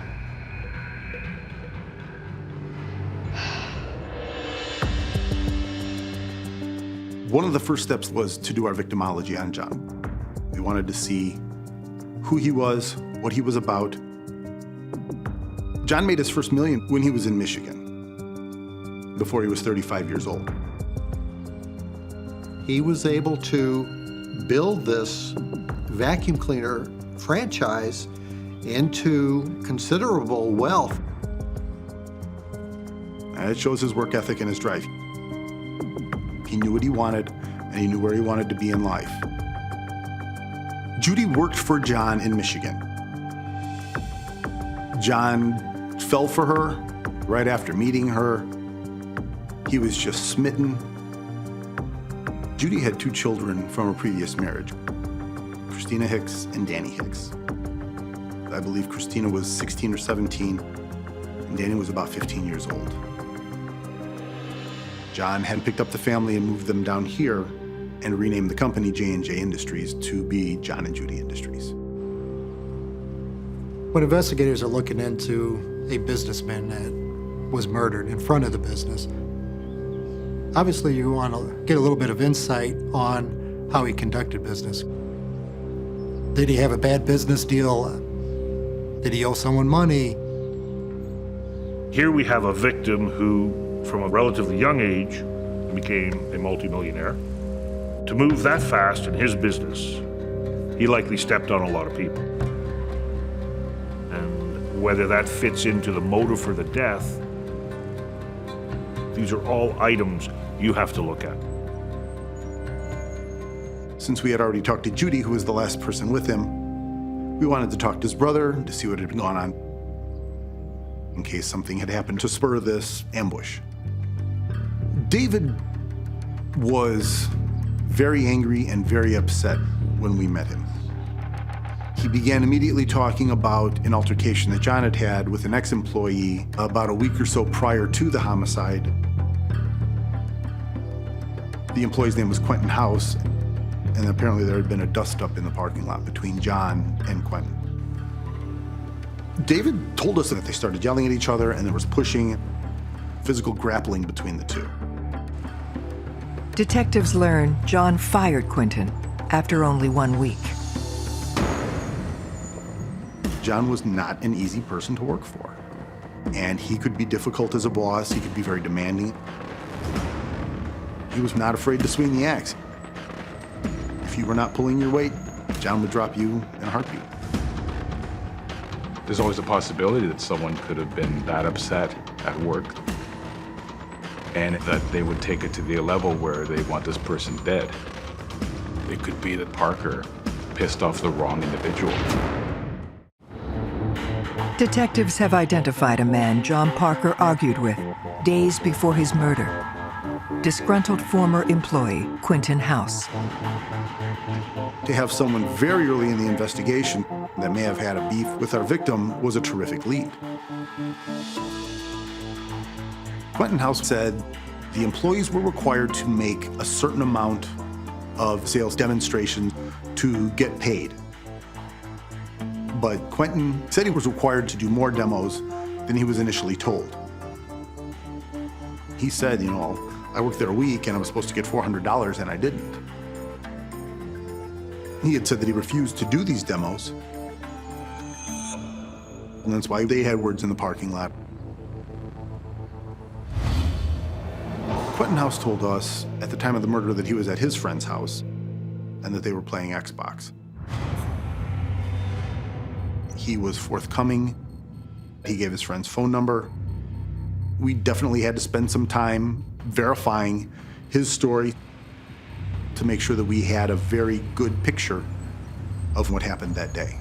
One of the first steps was to do our victimology on John. We wanted to see who he was, what he was about. John made his first million when he was in Michigan, before he was 35 years old. He was able to build this vacuum cleaner franchise into considerable wealth. And it shows his work ethic and his drive. He knew what he wanted, and he knew where he wanted to be in life. Judy worked for John in Michigan. John fell for her right after meeting her. He was just smitten. Judy had 2 children from a previous marriage, Christina Hicks and Danny Hicks. I believe Christina was 16 or 17, and Danny was about 15 years old. John had picked up the family and moved them down here and renamed the company J&J Industries to be John and Judy Industries. When investigators are looking into a businessman that was murdered in front of the business, obviously you want to get a little bit of insight on how he conducted business. Did he have a bad business deal? Did he owe someone money? Here we have a victim who, from a relatively young age, became a multimillionaire. To move that fast in his business, he likely stepped on a lot of people. And whether that fits into the motive for the death, these are all items you have to look at. Since we had already talked to Judy, who was the last person with him, we wanted to talk to his brother to see what had gone on in case something had happened to spur this ambush. David was very angry and very upset when we met him. He began immediately talking about an altercation that John had had with an ex-employee about a week or so prior to the homicide. The employee's name was Quentin House, and apparently there had been a dust-up in the parking lot between John and Quentin. David told us that they started yelling at each other and there was pushing, physical grappling between the two. Detectives learn John fired Quentin after only 1 week. John was not an easy person to work for. and he could be difficult as a boss. He could be very demanding. He was not afraid to swing the axe. If you were not pulling your weight, John would drop you in a heartbeat. There's always a possibility that someone could have been that upset at work and that they would take it to the level where they want this person dead. It could be that Parker pissed off the wrong individual. Detectives have identified a man John Parker argued with days before his murder. Disgruntled former employee Quentin House. To have someone very early in the investigation that may have had a beef with our victim was a terrific lead. Quentin House said the employees were required to make a certain amount of sales demonstrations to get paid. But Quentin said he was required to do more demos than he was initially told. He said, you know, I worked there a week and I was supposed to get $400 and I didn't. He had said that he refused to do these demos. And that's why they had words in the parking lot. Quentin House told us at the time of the murder that he was at his friend's house and that they were playing Xbox. He was forthcoming. He gave his friend's phone number. We definitely had to spend some time verifying his story to make sure that we had a very good picture of what happened that day.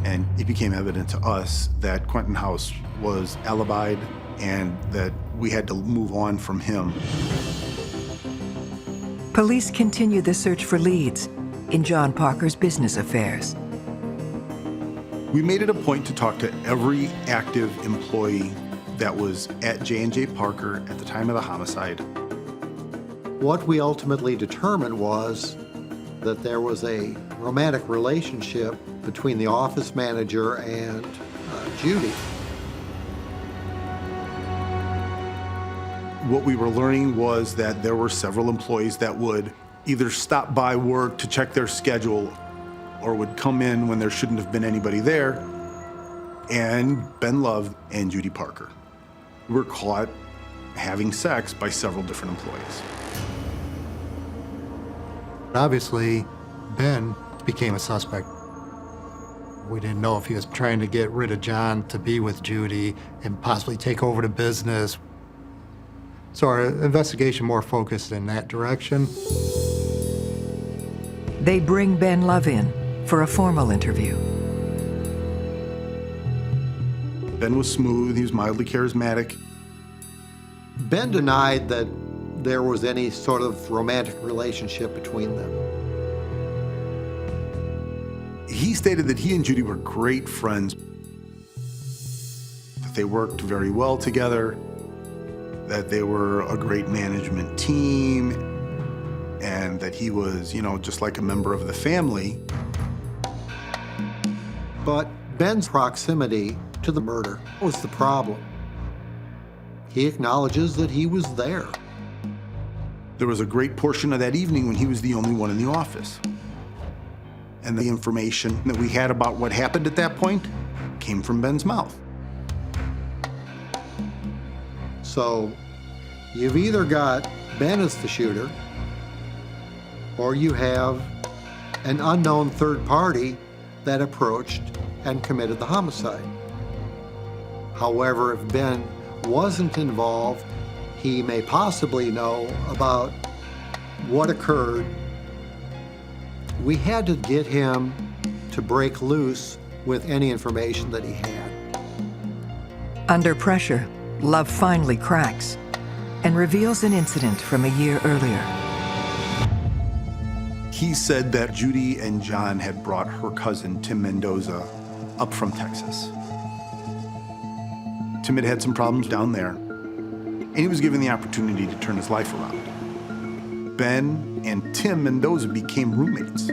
And it became evident to us that Quentin House was alibied and that we had to move on from him. Police continued the search for leads in John Parker's business affairs. We made it a point to talk to every active employee that was at J&J Parker at the time of the homicide. What we ultimately determined was that there was a romantic relationship between the office manager and Judy. What we were learning was that there were several employees that would either stop by work to check their schedule or would come in when there shouldn't have been anybody there, and Ben Love and Judy Parker were caught having sex by several different employees. Obviously, Ben became a suspect. We didn't know if he was trying to get rid of John to be with Judy and possibly take over the business. So our investigation more focused in that direction. They bring Ben Love in for a formal interview. Ben was smooth, he was mildly charismatic. Ben denied that there was any sort of romantic relationship between them. He stated that he and Judy were great friends, that they worked very well together, that they were a great management team, and that he was, you know, just like a member of the family. But Ben's proximity to the murder was the problem. He acknowledges that he was there. There was a great portion of that evening when he was the only one in the office. And the information that we had about what happened at that point came from Ben's mouth. So you've either got Ben as the shooter, or you have an unknown third party that approached and committed the homicide. However, if Ben wasn't involved, he may possibly know about what occurred. We had to get him to break loose with any information that he had. Under pressure, Love finally cracks and reveals an incident from a year earlier. He said that Judy and John had brought her cousin, Tim Mendoza, up from Texas. Tim had had some problems down there, and he was given the opportunity to turn his life around. Ben and Tim Mendoza became roommates.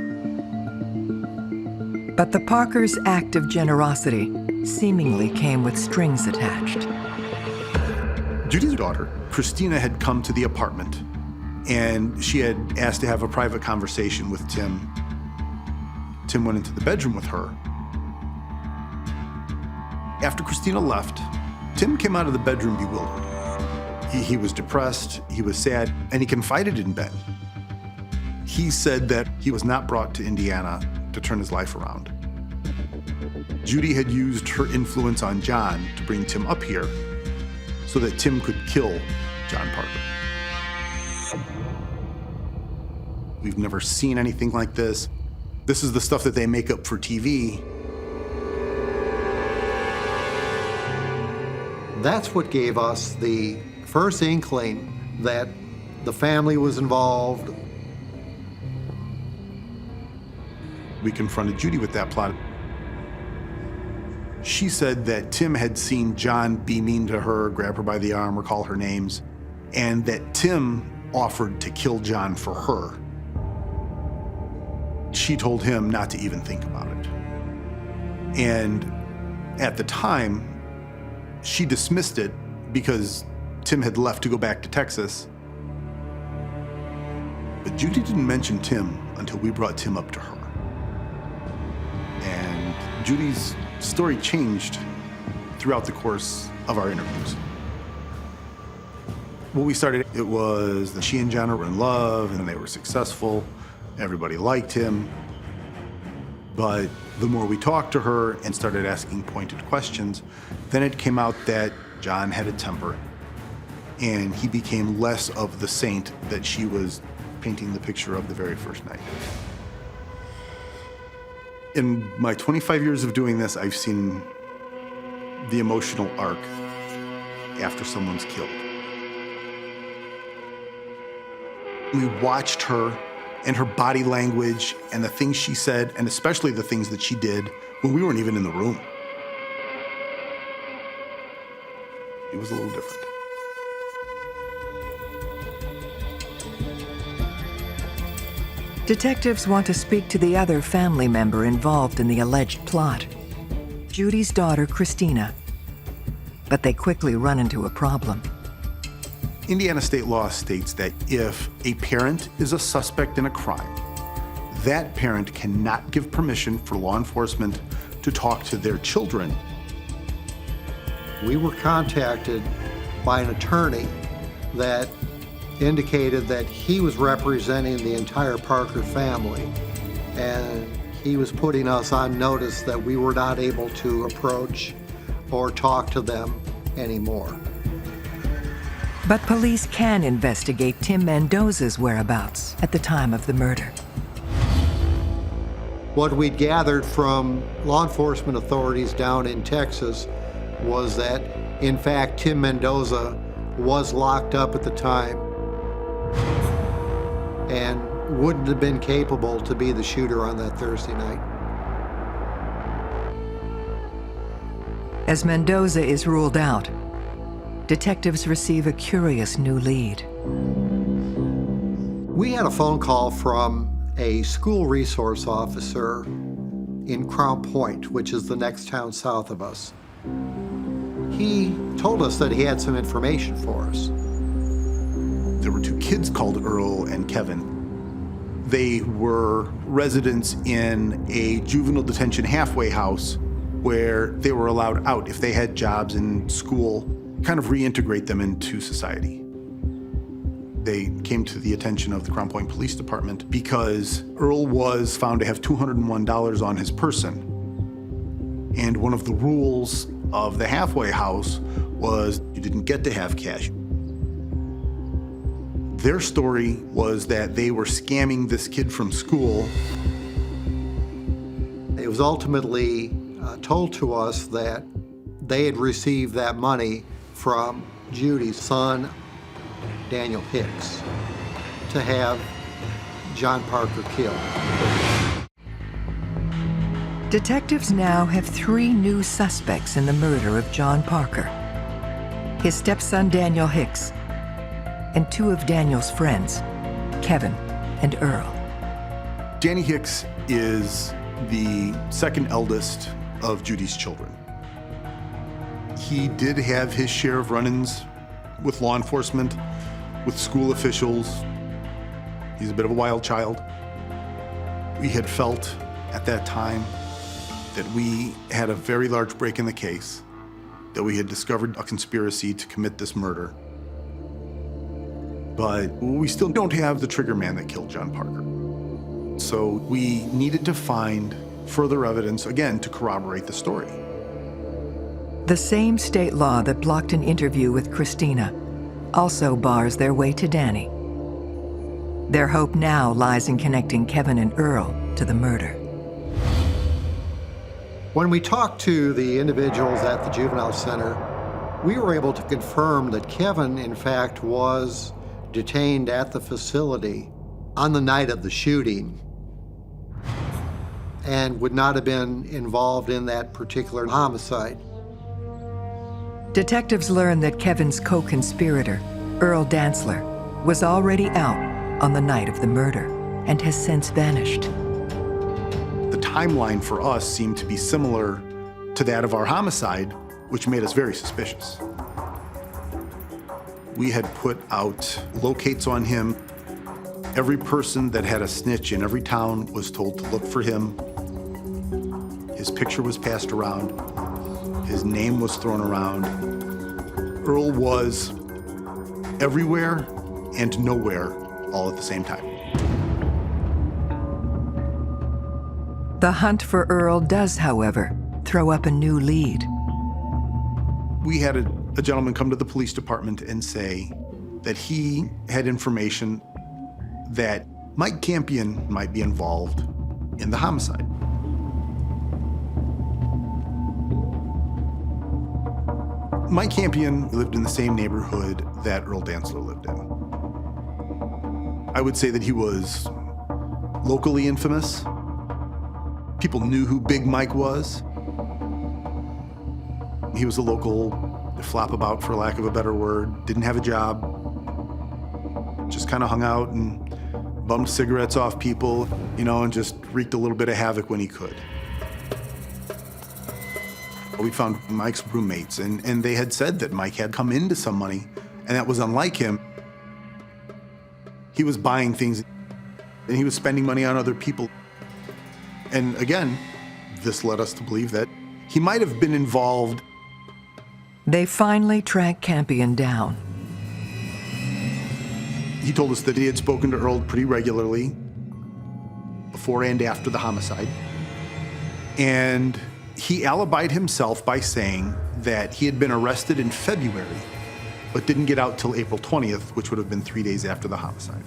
But the Parkers' act of generosity seemingly came with strings attached. Judy's daughter, Christina, had come to the apartment, and she had asked to have a private conversation with Tim. Tim went into the bedroom with her. After Christina left, Tim came out of the bedroom bewildered. He was depressed, he was sad, and he confided in Ben. He said that he was not brought to Indiana to turn his life around. Judy had used her influence on John to bring Tim up here so that Tim could kill John Parker. We've never seen anything like this. This is the stuff that they make up for TV. That's what gave us the first inkling that the family was involved. We confronted Judy with that plot. She said that Tim had seen John be mean to her, grab her by the arm, or call her names, and that Tim offered to kill John for her. She told him not to even think about it. And at the time, she dismissed it because Tim had left to go back to Texas. But Judy didn't mention Tim until we brought Tim up to her. And Judy's story changed throughout the course of our interviews. When we started, it was that she and John were in love and they were successful. Everybody liked him. But the more we talked to her and started asking pointed questions, then it came out that John had a temper, and he became less of the saint that she was painting the picture of the very first night. In my 25 years of doing this, I've seen the emotional arc after someone's killed. We watched her and her body language and the things she said, and especially the things that she did when we weren't even in the room. It was a little different. Detectives want to speak to the other family member involved in the alleged plot, Judy's daughter, Christina. But they quickly run into a problem. Indiana state law states that if a parent is a suspect in a crime, that parent cannot give permission for law enforcement to talk to their children. We were contacted by an attorney that indicated that he was representing the entire Parker family, and he was putting us on notice that we were not able to approach or talk to them anymore. But police can investigate Tim Mendoza's whereabouts at the time of the murder. What we'd gathered from law enforcement authorities down in Texas was that, in fact, Tim Mendoza was locked up at the time and wouldn't have been capable to be the shooter on that Thursday night. As Mendoza is ruled out, detectives receive a curious new lead. We had a phone call from a school resource officer in Crown Point, which is the next town south of us. He told us that he had some information for us. There were two kids called Earl and Kevin. They were residents in a juvenile detention halfway house where they were allowed out if they had jobs in school, kind of reintegrate them into society. They came to the attention of the Crown Point Police Department because Earl was found to have $201 on his person. And one of the rules of the halfway house was you didn't get to have cash. Their story was that they were scamming this kid from school. It was ultimately told to us that they had received that money from Judy's son, Daniel Hicks, to have John Parker killed. Detectives now have 3 new suspects in the murder of John Parker: his stepson Daniel Hicks, and 2 of Daniel's friends, Kevin and Earl. Danny Hicks is the second eldest of Judy's children. He did have his share of run-ins with law enforcement, with school officials. He's a bit of a wild child. We had felt at that time that we had a very large break in the case that we had discovered a conspiracy to commit this murder. But we still don't have the trigger man that killed John Parker. So we needed to find further evidence, again, to corroborate the story. The same state law that blocked an interview with Christina also bars their way to Danny. Their hope now lies in connecting Kevin and Earl to the murder. When we talked to the individuals at the juvenile center, we were able to confirm that Kevin, in fact, was detained at the facility on the night of the shooting and would not have been involved in that particular homicide. Detectives learned that Kevin's co-conspirator, Earl Dantzler, was already out on the night of the murder and has since vanished. The timeline for us seemed to be similar to that of our homicide, which made us very suspicious. We had put out locates on him. Every person that had a snitch in every town was told to look for him. His picture was passed around. His name was thrown around. Earl was everywhere and nowhere all at the same time. The hunt for Earl does, however, throw up a new lead. We had a gentleman come to the police department and say that he had information that Mike Campion might be involved in the homicide. Mike Campion lived in the same neighborhood that Earl Dantzler lived in. I would say that he was locally infamous. People knew who Big Mike was. He was a local flap-about, for lack of a better word, didn't have a job, just kind of hung out and bummed cigarettes off people, you know, and just wreaked a little bit of havoc when he could. We found Mike's roommates, and they had said that Mike had come into some money, and that was unlike him. He was buying things, and he was spending money on other people. And again, this led us to believe that he might have been involved. They finally tracked Campion down. He told us that he had spoken to Earl pretty regularly before and after the homicide. And he alibied himself by saying that he had been arrested in February, but didn't get out till April 20th, which would have been 3 days after the homicide.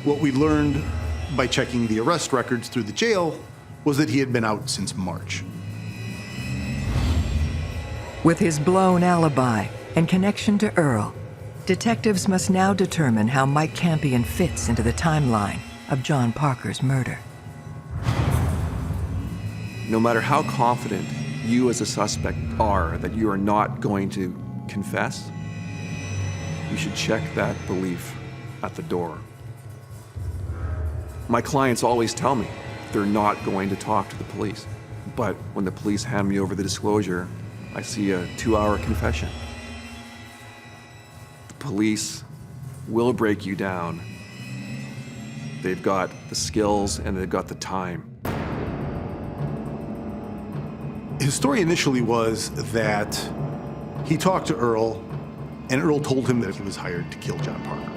What we learned by checking the arrest records through the jail was that he had been out since March. With his blown alibi and connection to Earl, detectives must now determine how Mike Campion fits into the timeline of John Parker's murder. No matter how confident you as a suspect are that you are not going to confess, you should check that belief at the door. My clients always tell me they're not going to talk to the police. But when the police hand me over the disclosure, I see a 2-hour confession. The police will break you down. They've got the skills and they've got the time. His story initially was that he talked to Earl, and Earl told him that he was hired to kill John Parker.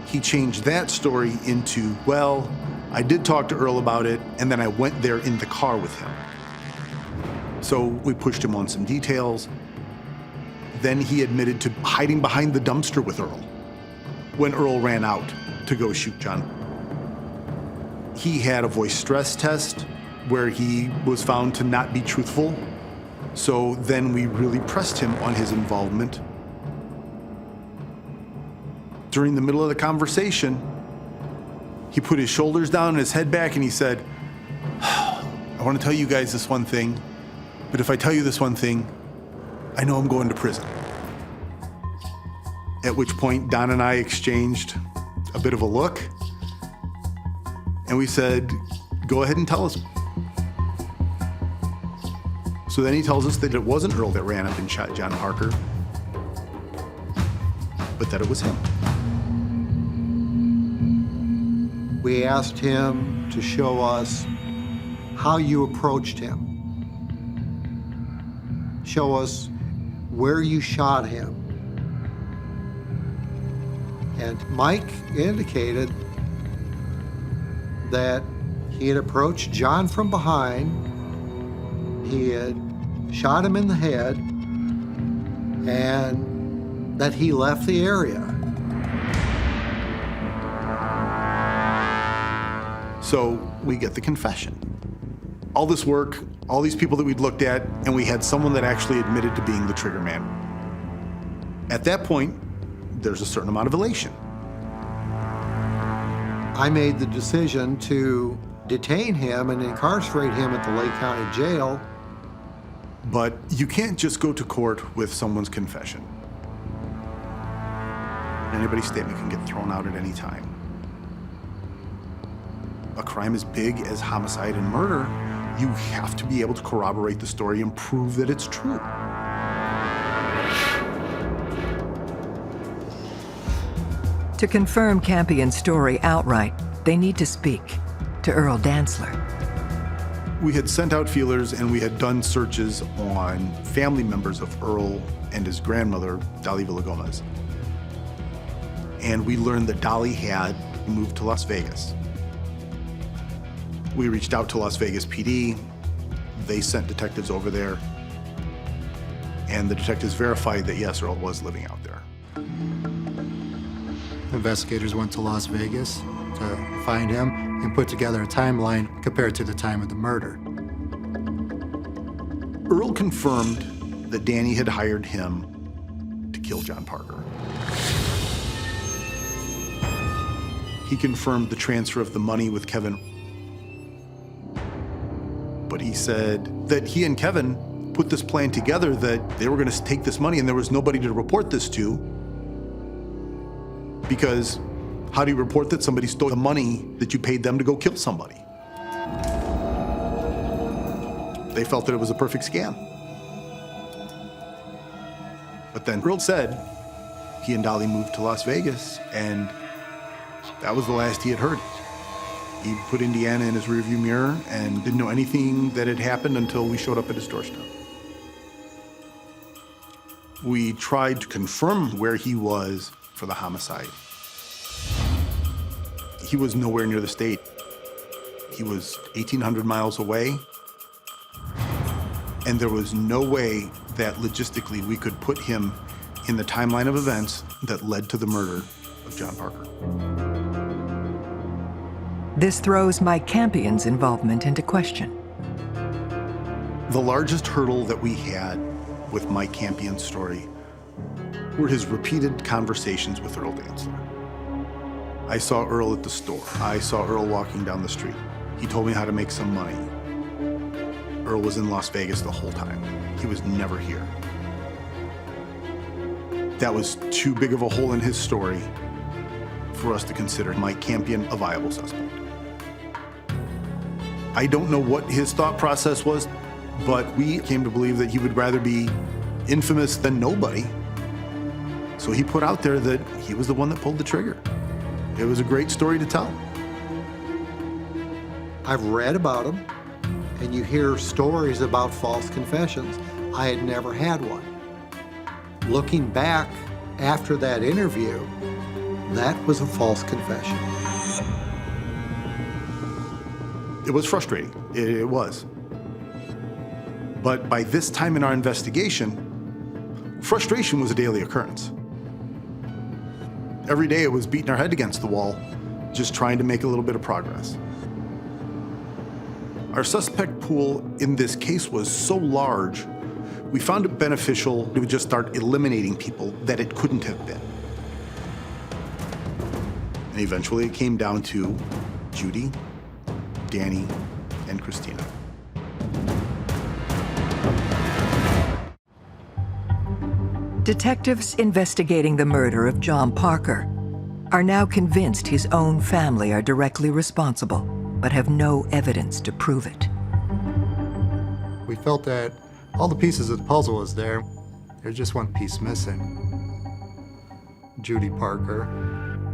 He changed that story into, well, I did talk to Earl about it, and then I went there in the car with him. So we pushed him on some details. Then he admitted to hiding behind the dumpster with Earl when Earl ran out to go shoot John. He had a voice stress test where he was found to not be truthful. So then we really pressed him on his involvement. During the middle of the conversation, he put his shoulders down and his head back and he said, I want to tell you guys this one thing, but if I tell you this one thing, I know I'm going to prison. At which point, Don and I exchanged a bit of a look, and we said, go ahead and tell us. So then he tells us that it wasn't Earl that ran up and shot John Parker, but that it was him. We asked him to show us how you approached him. show us where you shot him. And Mike indicated that he had approached John from behind. He had shot him in the head, and that he left the area. So we get the confession. All this work, all these people that we'd looked at, and we had someone that actually admitted to being the trigger man. At that point, there's a certain amount of elation. I made the decision to detain him and incarcerate him at the Lake County Jail. But you can't just go to court with someone's confession. Anybody's statement can get thrown out at any time. A crime as big as homicide and murder, you have to be able to corroborate the story and prove that it's true. To confirm Campion's story outright, they need to speak to Earl Dantzler. We had sent out feelers and we had done searches on family members of Earl and his grandmother, Dolly Villagomez. And we learned that Dolly had moved to Las Vegas. We reached out to Las Vegas PD. They sent detectives over there. And the detectives verified that, yes, Earl was living out there. Investigators went to Las Vegas to find him and put together a timeline compared to the time of the murder. Earl confirmed that Danny had hired him to kill John Parker. He confirmed the transfer of the money with Kevin. But he said that he and Kevin put this plan together that they were going to take this money and there was nobody to report this to. Because how do you report that somebody stole the money that you paid them to go kill somebody? They felt that it was a perfect scam. But then Earl said he and Dolly moved to Las Vegas, and that was the last he had heard. He put Indiana in his rearview mirror and didn't know anything that had happened until we showed up at his doorstep. We tried to confirm where he was for the homicide. He was nowhere near the state. He was 1,800 miles away, and there was no way that logistically we could put him in the timeline of events that led to the murder of John Parker. This throws Mike Campion's involvement into question. The largest hurdle that we had with Mike Campion's story were his repeated conversations with Earl Dantzler. I saw Earl at the store. I saw Earl walking down the street. He told me how to make some money. Earl was in Las Vegas the whole time. He was never here. That was too big of a hole in his story for us to consider Mike Campion a viable suspect. I don't know what his thought process was, but we came to believe that he would rather be infamous than nobody. So he put out there that he was the one that pulled the trigger. It was a great story to tell. I've read about him, and you hear stories about false confessions. I had never had one. Looking back after that interview, that was a false confession. It was frustrating. It was. But by this time in our investigation, frustration was a daily occurrence. Every day it was beating our head against the wall, just trying to make a little bit of progress. Our suspect pool in this case was so large, we found it beneficial to just start eliminating people that it couldn't have been. And eventually it came down to Judy, Danny, and Christina. Detectives investigating the murder of John Parker are now convinced his own family are directly responsible, but have no evidence to prove it. We felt that all the pieces of the puzzle was there. There's just one piece missing. Judy Parker,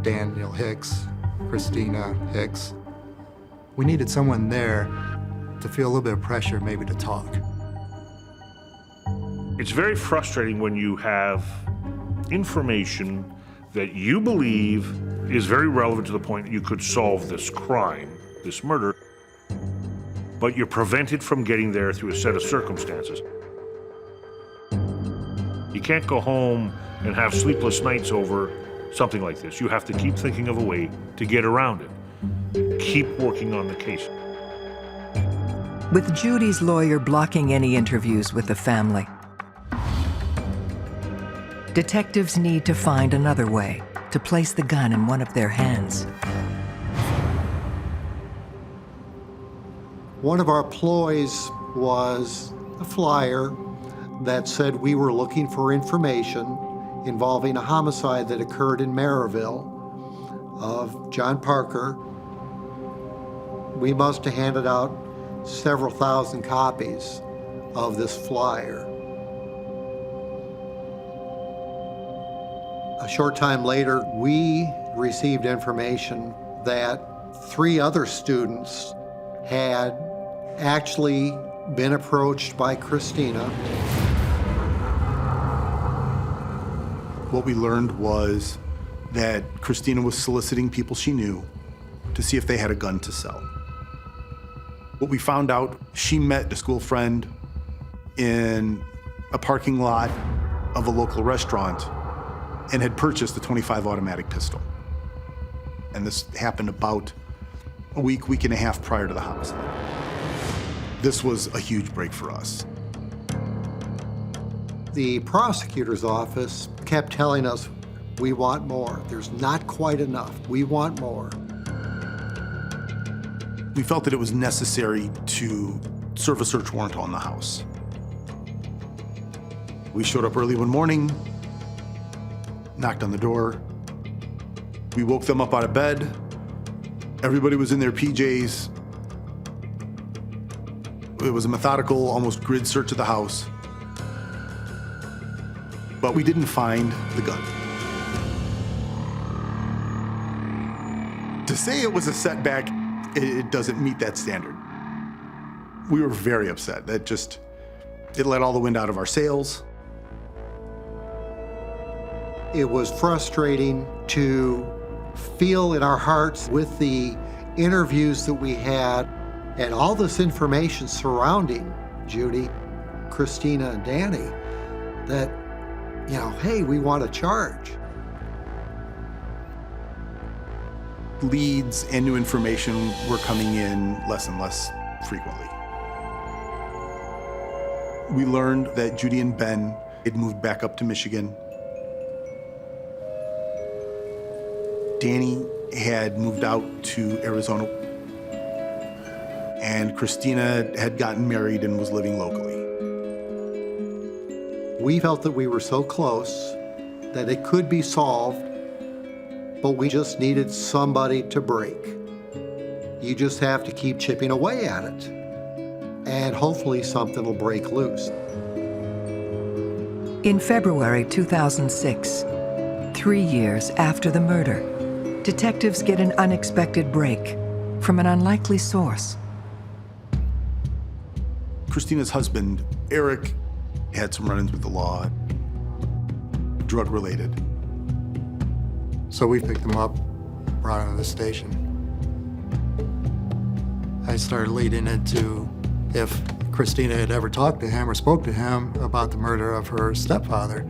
Daniel Hicks, Christina Hicks. We needed someone there to feel a little bit of pressure, maybe to talk. It's very frustrating when you have information that you believe is very relevant to the point that you could solve this crime, this murder, but you're prevented from getting there through a set of circumstances. You can't go home and have sleepless nights over something like this. You have to keep thinking of a way to get around it. Keep working on the case. With Judy's lawyer blocking any interviews with the family, detectives need to find another way to place the gun in one of their hands. One of our ploys was a flyer that said we were looking for information involving a homicide that occurred in Maryville of John Parker. We must have handed out several thousand copies of this flyer. A short time later, we received information that 3 other students had actually been approached by Christina. What we learned was that Christina was soliciting people she knew to see if they had a gun to sell. What we found out, she met a school friend in a parking lot of a local restaurant and had purchased a .25 automatic pistol. And this happened about a week and a half prior to the homicide. This was a huge break for us. The prosecutor's office kept telling us, we want more. There's not quite enough. We want more. We felt that it was necessary to serve a search warrant on the house. We showed up early one morning, knocked on the door. We woke them up out of bed. Everybody was in their PJs. It was a methodical, almost grid search of the house. But we didn't find the gun. To say it was a setback, it doesn't meet that standard. We were very upset. It let all the wind out of our sails. It was frustrating to feel in our hearts with the interviews that we had and all this information surrounding Judy, Christina, and Danny that, hey, we want to charge. Leads and new information were coming in less and less frequently. We learned that Judy and Ben had moved back up to Michigan. Danny had moved out to Arizona, and Christina had gotten married and was living locally. We felt that we were so close that it could be solved, but we just needed somebody to break. You just have to keep chipping away at it, and hopefully something will break loose. In February 2006, 3 years after the murder, detectives get an unexpected break from an unlikely source. Christina's husband, Eric, had some run-ins with the law, drug-related. So we picked him up, brought him to the station. I started leading into if Christina had ever talked to him or spoke to him about the murder of her stepfather,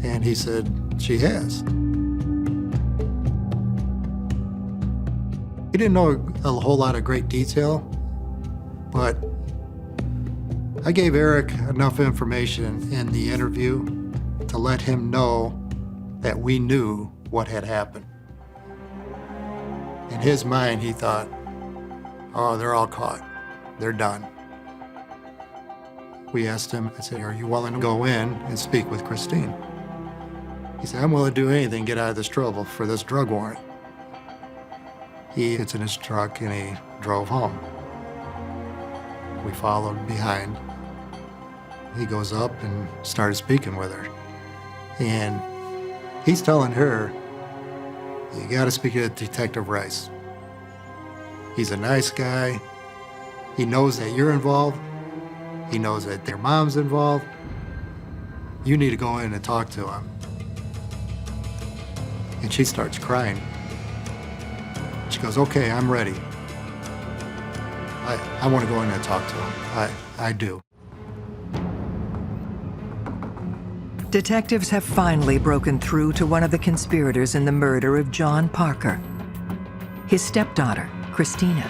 and he said she has. He didn't know a whole lot of great detail, but I gave Eric enough information in the interview to let him know that we knew what had happened. In his mind, he thought, oh, they're all caught. They're done. We asked him, I said, are you willing to go in and speak with Christine? He said, I'm willing to do anything to get out of this trouble for this drug warrant. He gets in his truck and he drove home. We followed behind. He goes up and started speaking with her. And he's telling her, you gotta speak to Detective Rice. He's a nice guy. He knows that you're involved. He knows that their mom's involved. you need to go in and talk to him. And she starts crying. She goes, okay, I'm ready. I want to go in and talk to him. I do. Detectives have finally broken through to one of the conspirators in the murder of John Parker. His stepdaughter, Christina.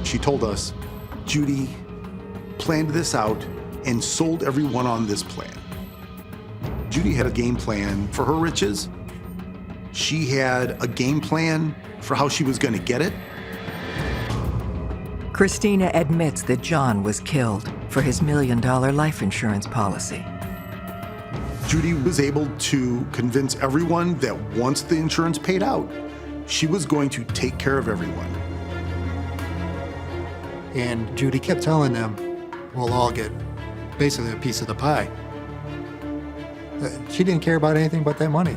She told us Judy planned this out and sold everyone on this plan. Judy had a game plan for her riches. She had a game plan for how she was going to get it. Christina admits that John was killed for his $1 million life insurance policy. Judy was able to convince everyone that once the insurance paid out, she was going to take care of everyone. And Judy kept telling them, we'll all get basically a piece of the pie. She didn't care about anything but that money.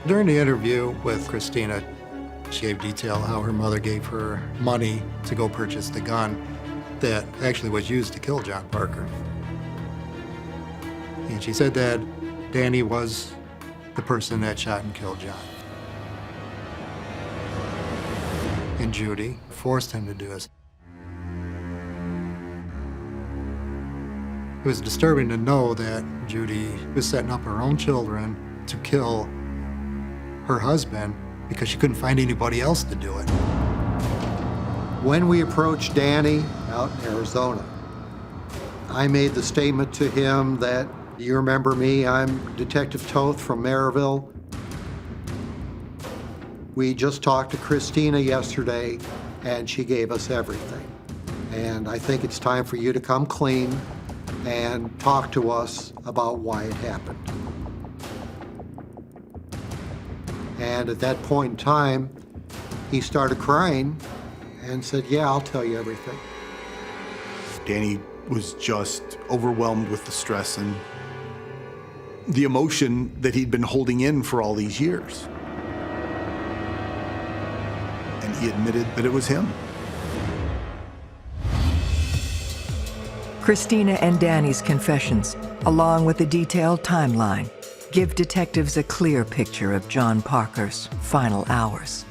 During the interview with Christina, she gave detail how her mother gave her money to go purchase the gun that actually was used to kill John Parker. And she said that Danny was the person that shot and killed John. And Judy forced him to do this. It was disturbing to know that Judy was setting up her own children to kill her husband because she couldn't find anybody else to do it. When we approached Danny out in Arizona, I made the statement to him that, you remember me, I'm Detective Toth from Maryville. We just talked to Christina yesterday, and she gave us everything. And I think it's time for you to come clean and talk to us about why it happened. And at that point in time, he started crying and said, yeah, I'll tell you everything. Danny was just overwhelmed with the stress and the emotion that he'd been holding in for all these years. And he admitted that it was him. Christina and Danny's confessions, along with a detailed timeline, give detectives a clear picture of John Parker's final hours.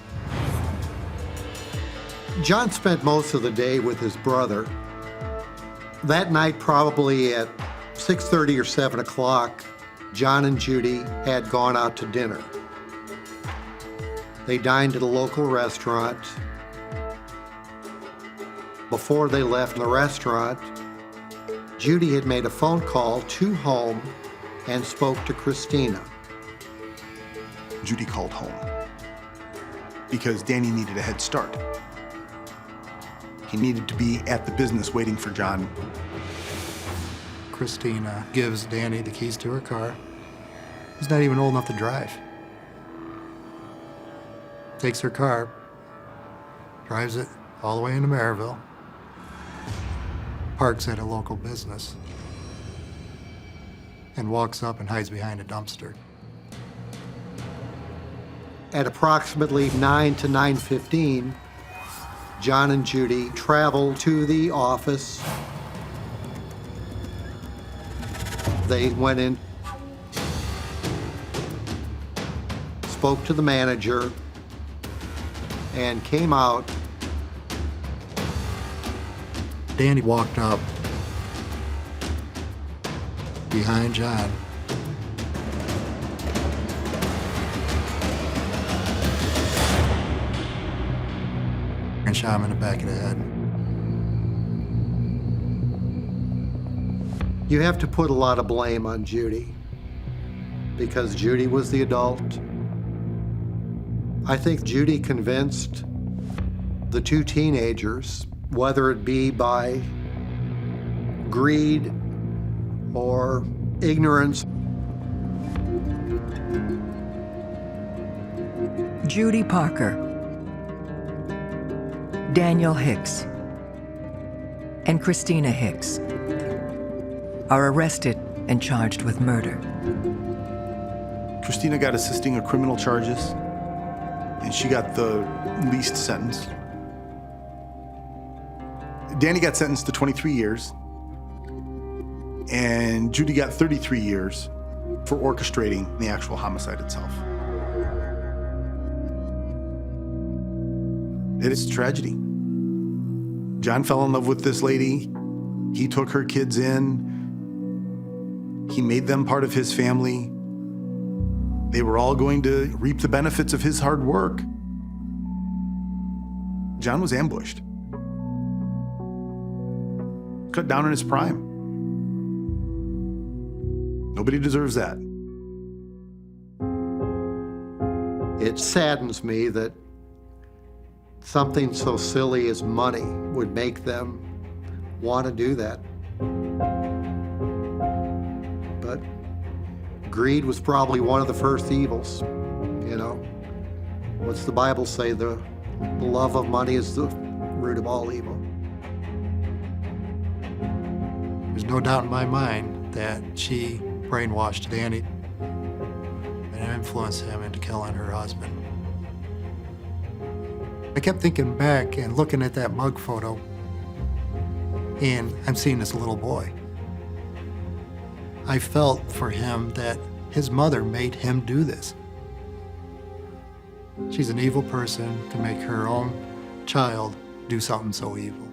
John spent most of the day with his brother. That night, probably at 6:30 or 7 o'clock, John and Judy had gone out to dinner. They dined at a local restaurant. Before they left the restaurant, Judy had made a phone call to home and spoke to Christina. Judy called home because Danny needed a head start. He needed to be at the business waiting for John. Christina gives Danny the keys to her car. He's not even old enough to drive. Takes her car, drives it all the way into Maryville, parks at a local business, and walks up and hides behind a dumpster. At approximately 9 to 9:15, John and Judy traveled to the office. They went in, spoke to the manager, and came out. Danny walked up behind John. And shot him in the back of the head. You have to put a lot of blame on Judy because Judy was the adult. I think Judy convinced the two teenagers, whether it be by greed or ignorance. Judy Parker, Daniel Hicks, and Christina Hicks are arrested and charged with murder. Christina got assisting of criminal charges, and she got the least sentence. Danny got sentenced to 23 years. and Judy got 33 years for orchestrating the actual homicide itself. It is a tragedy. John fell in love with this lady. He took her kids in. He made them part of his family. They were all going to reap the benefits of his hard work. John was ambushed. Cut down in his prime. Nobody deserves that. It saddens me that something so silly as money would make them want to do that. But greed was probably one of the first evils, you know. What's the Bible say? The love of money is the root of all evil. There's no doubt in my mind that she brainwashed Danny and influenced him into killing her husband. I kept thinking back and looking at that mug photo, and I'm seeing this little boy. I felt for him that his mother made him do this. She's an evil person to make her own child do something so evil.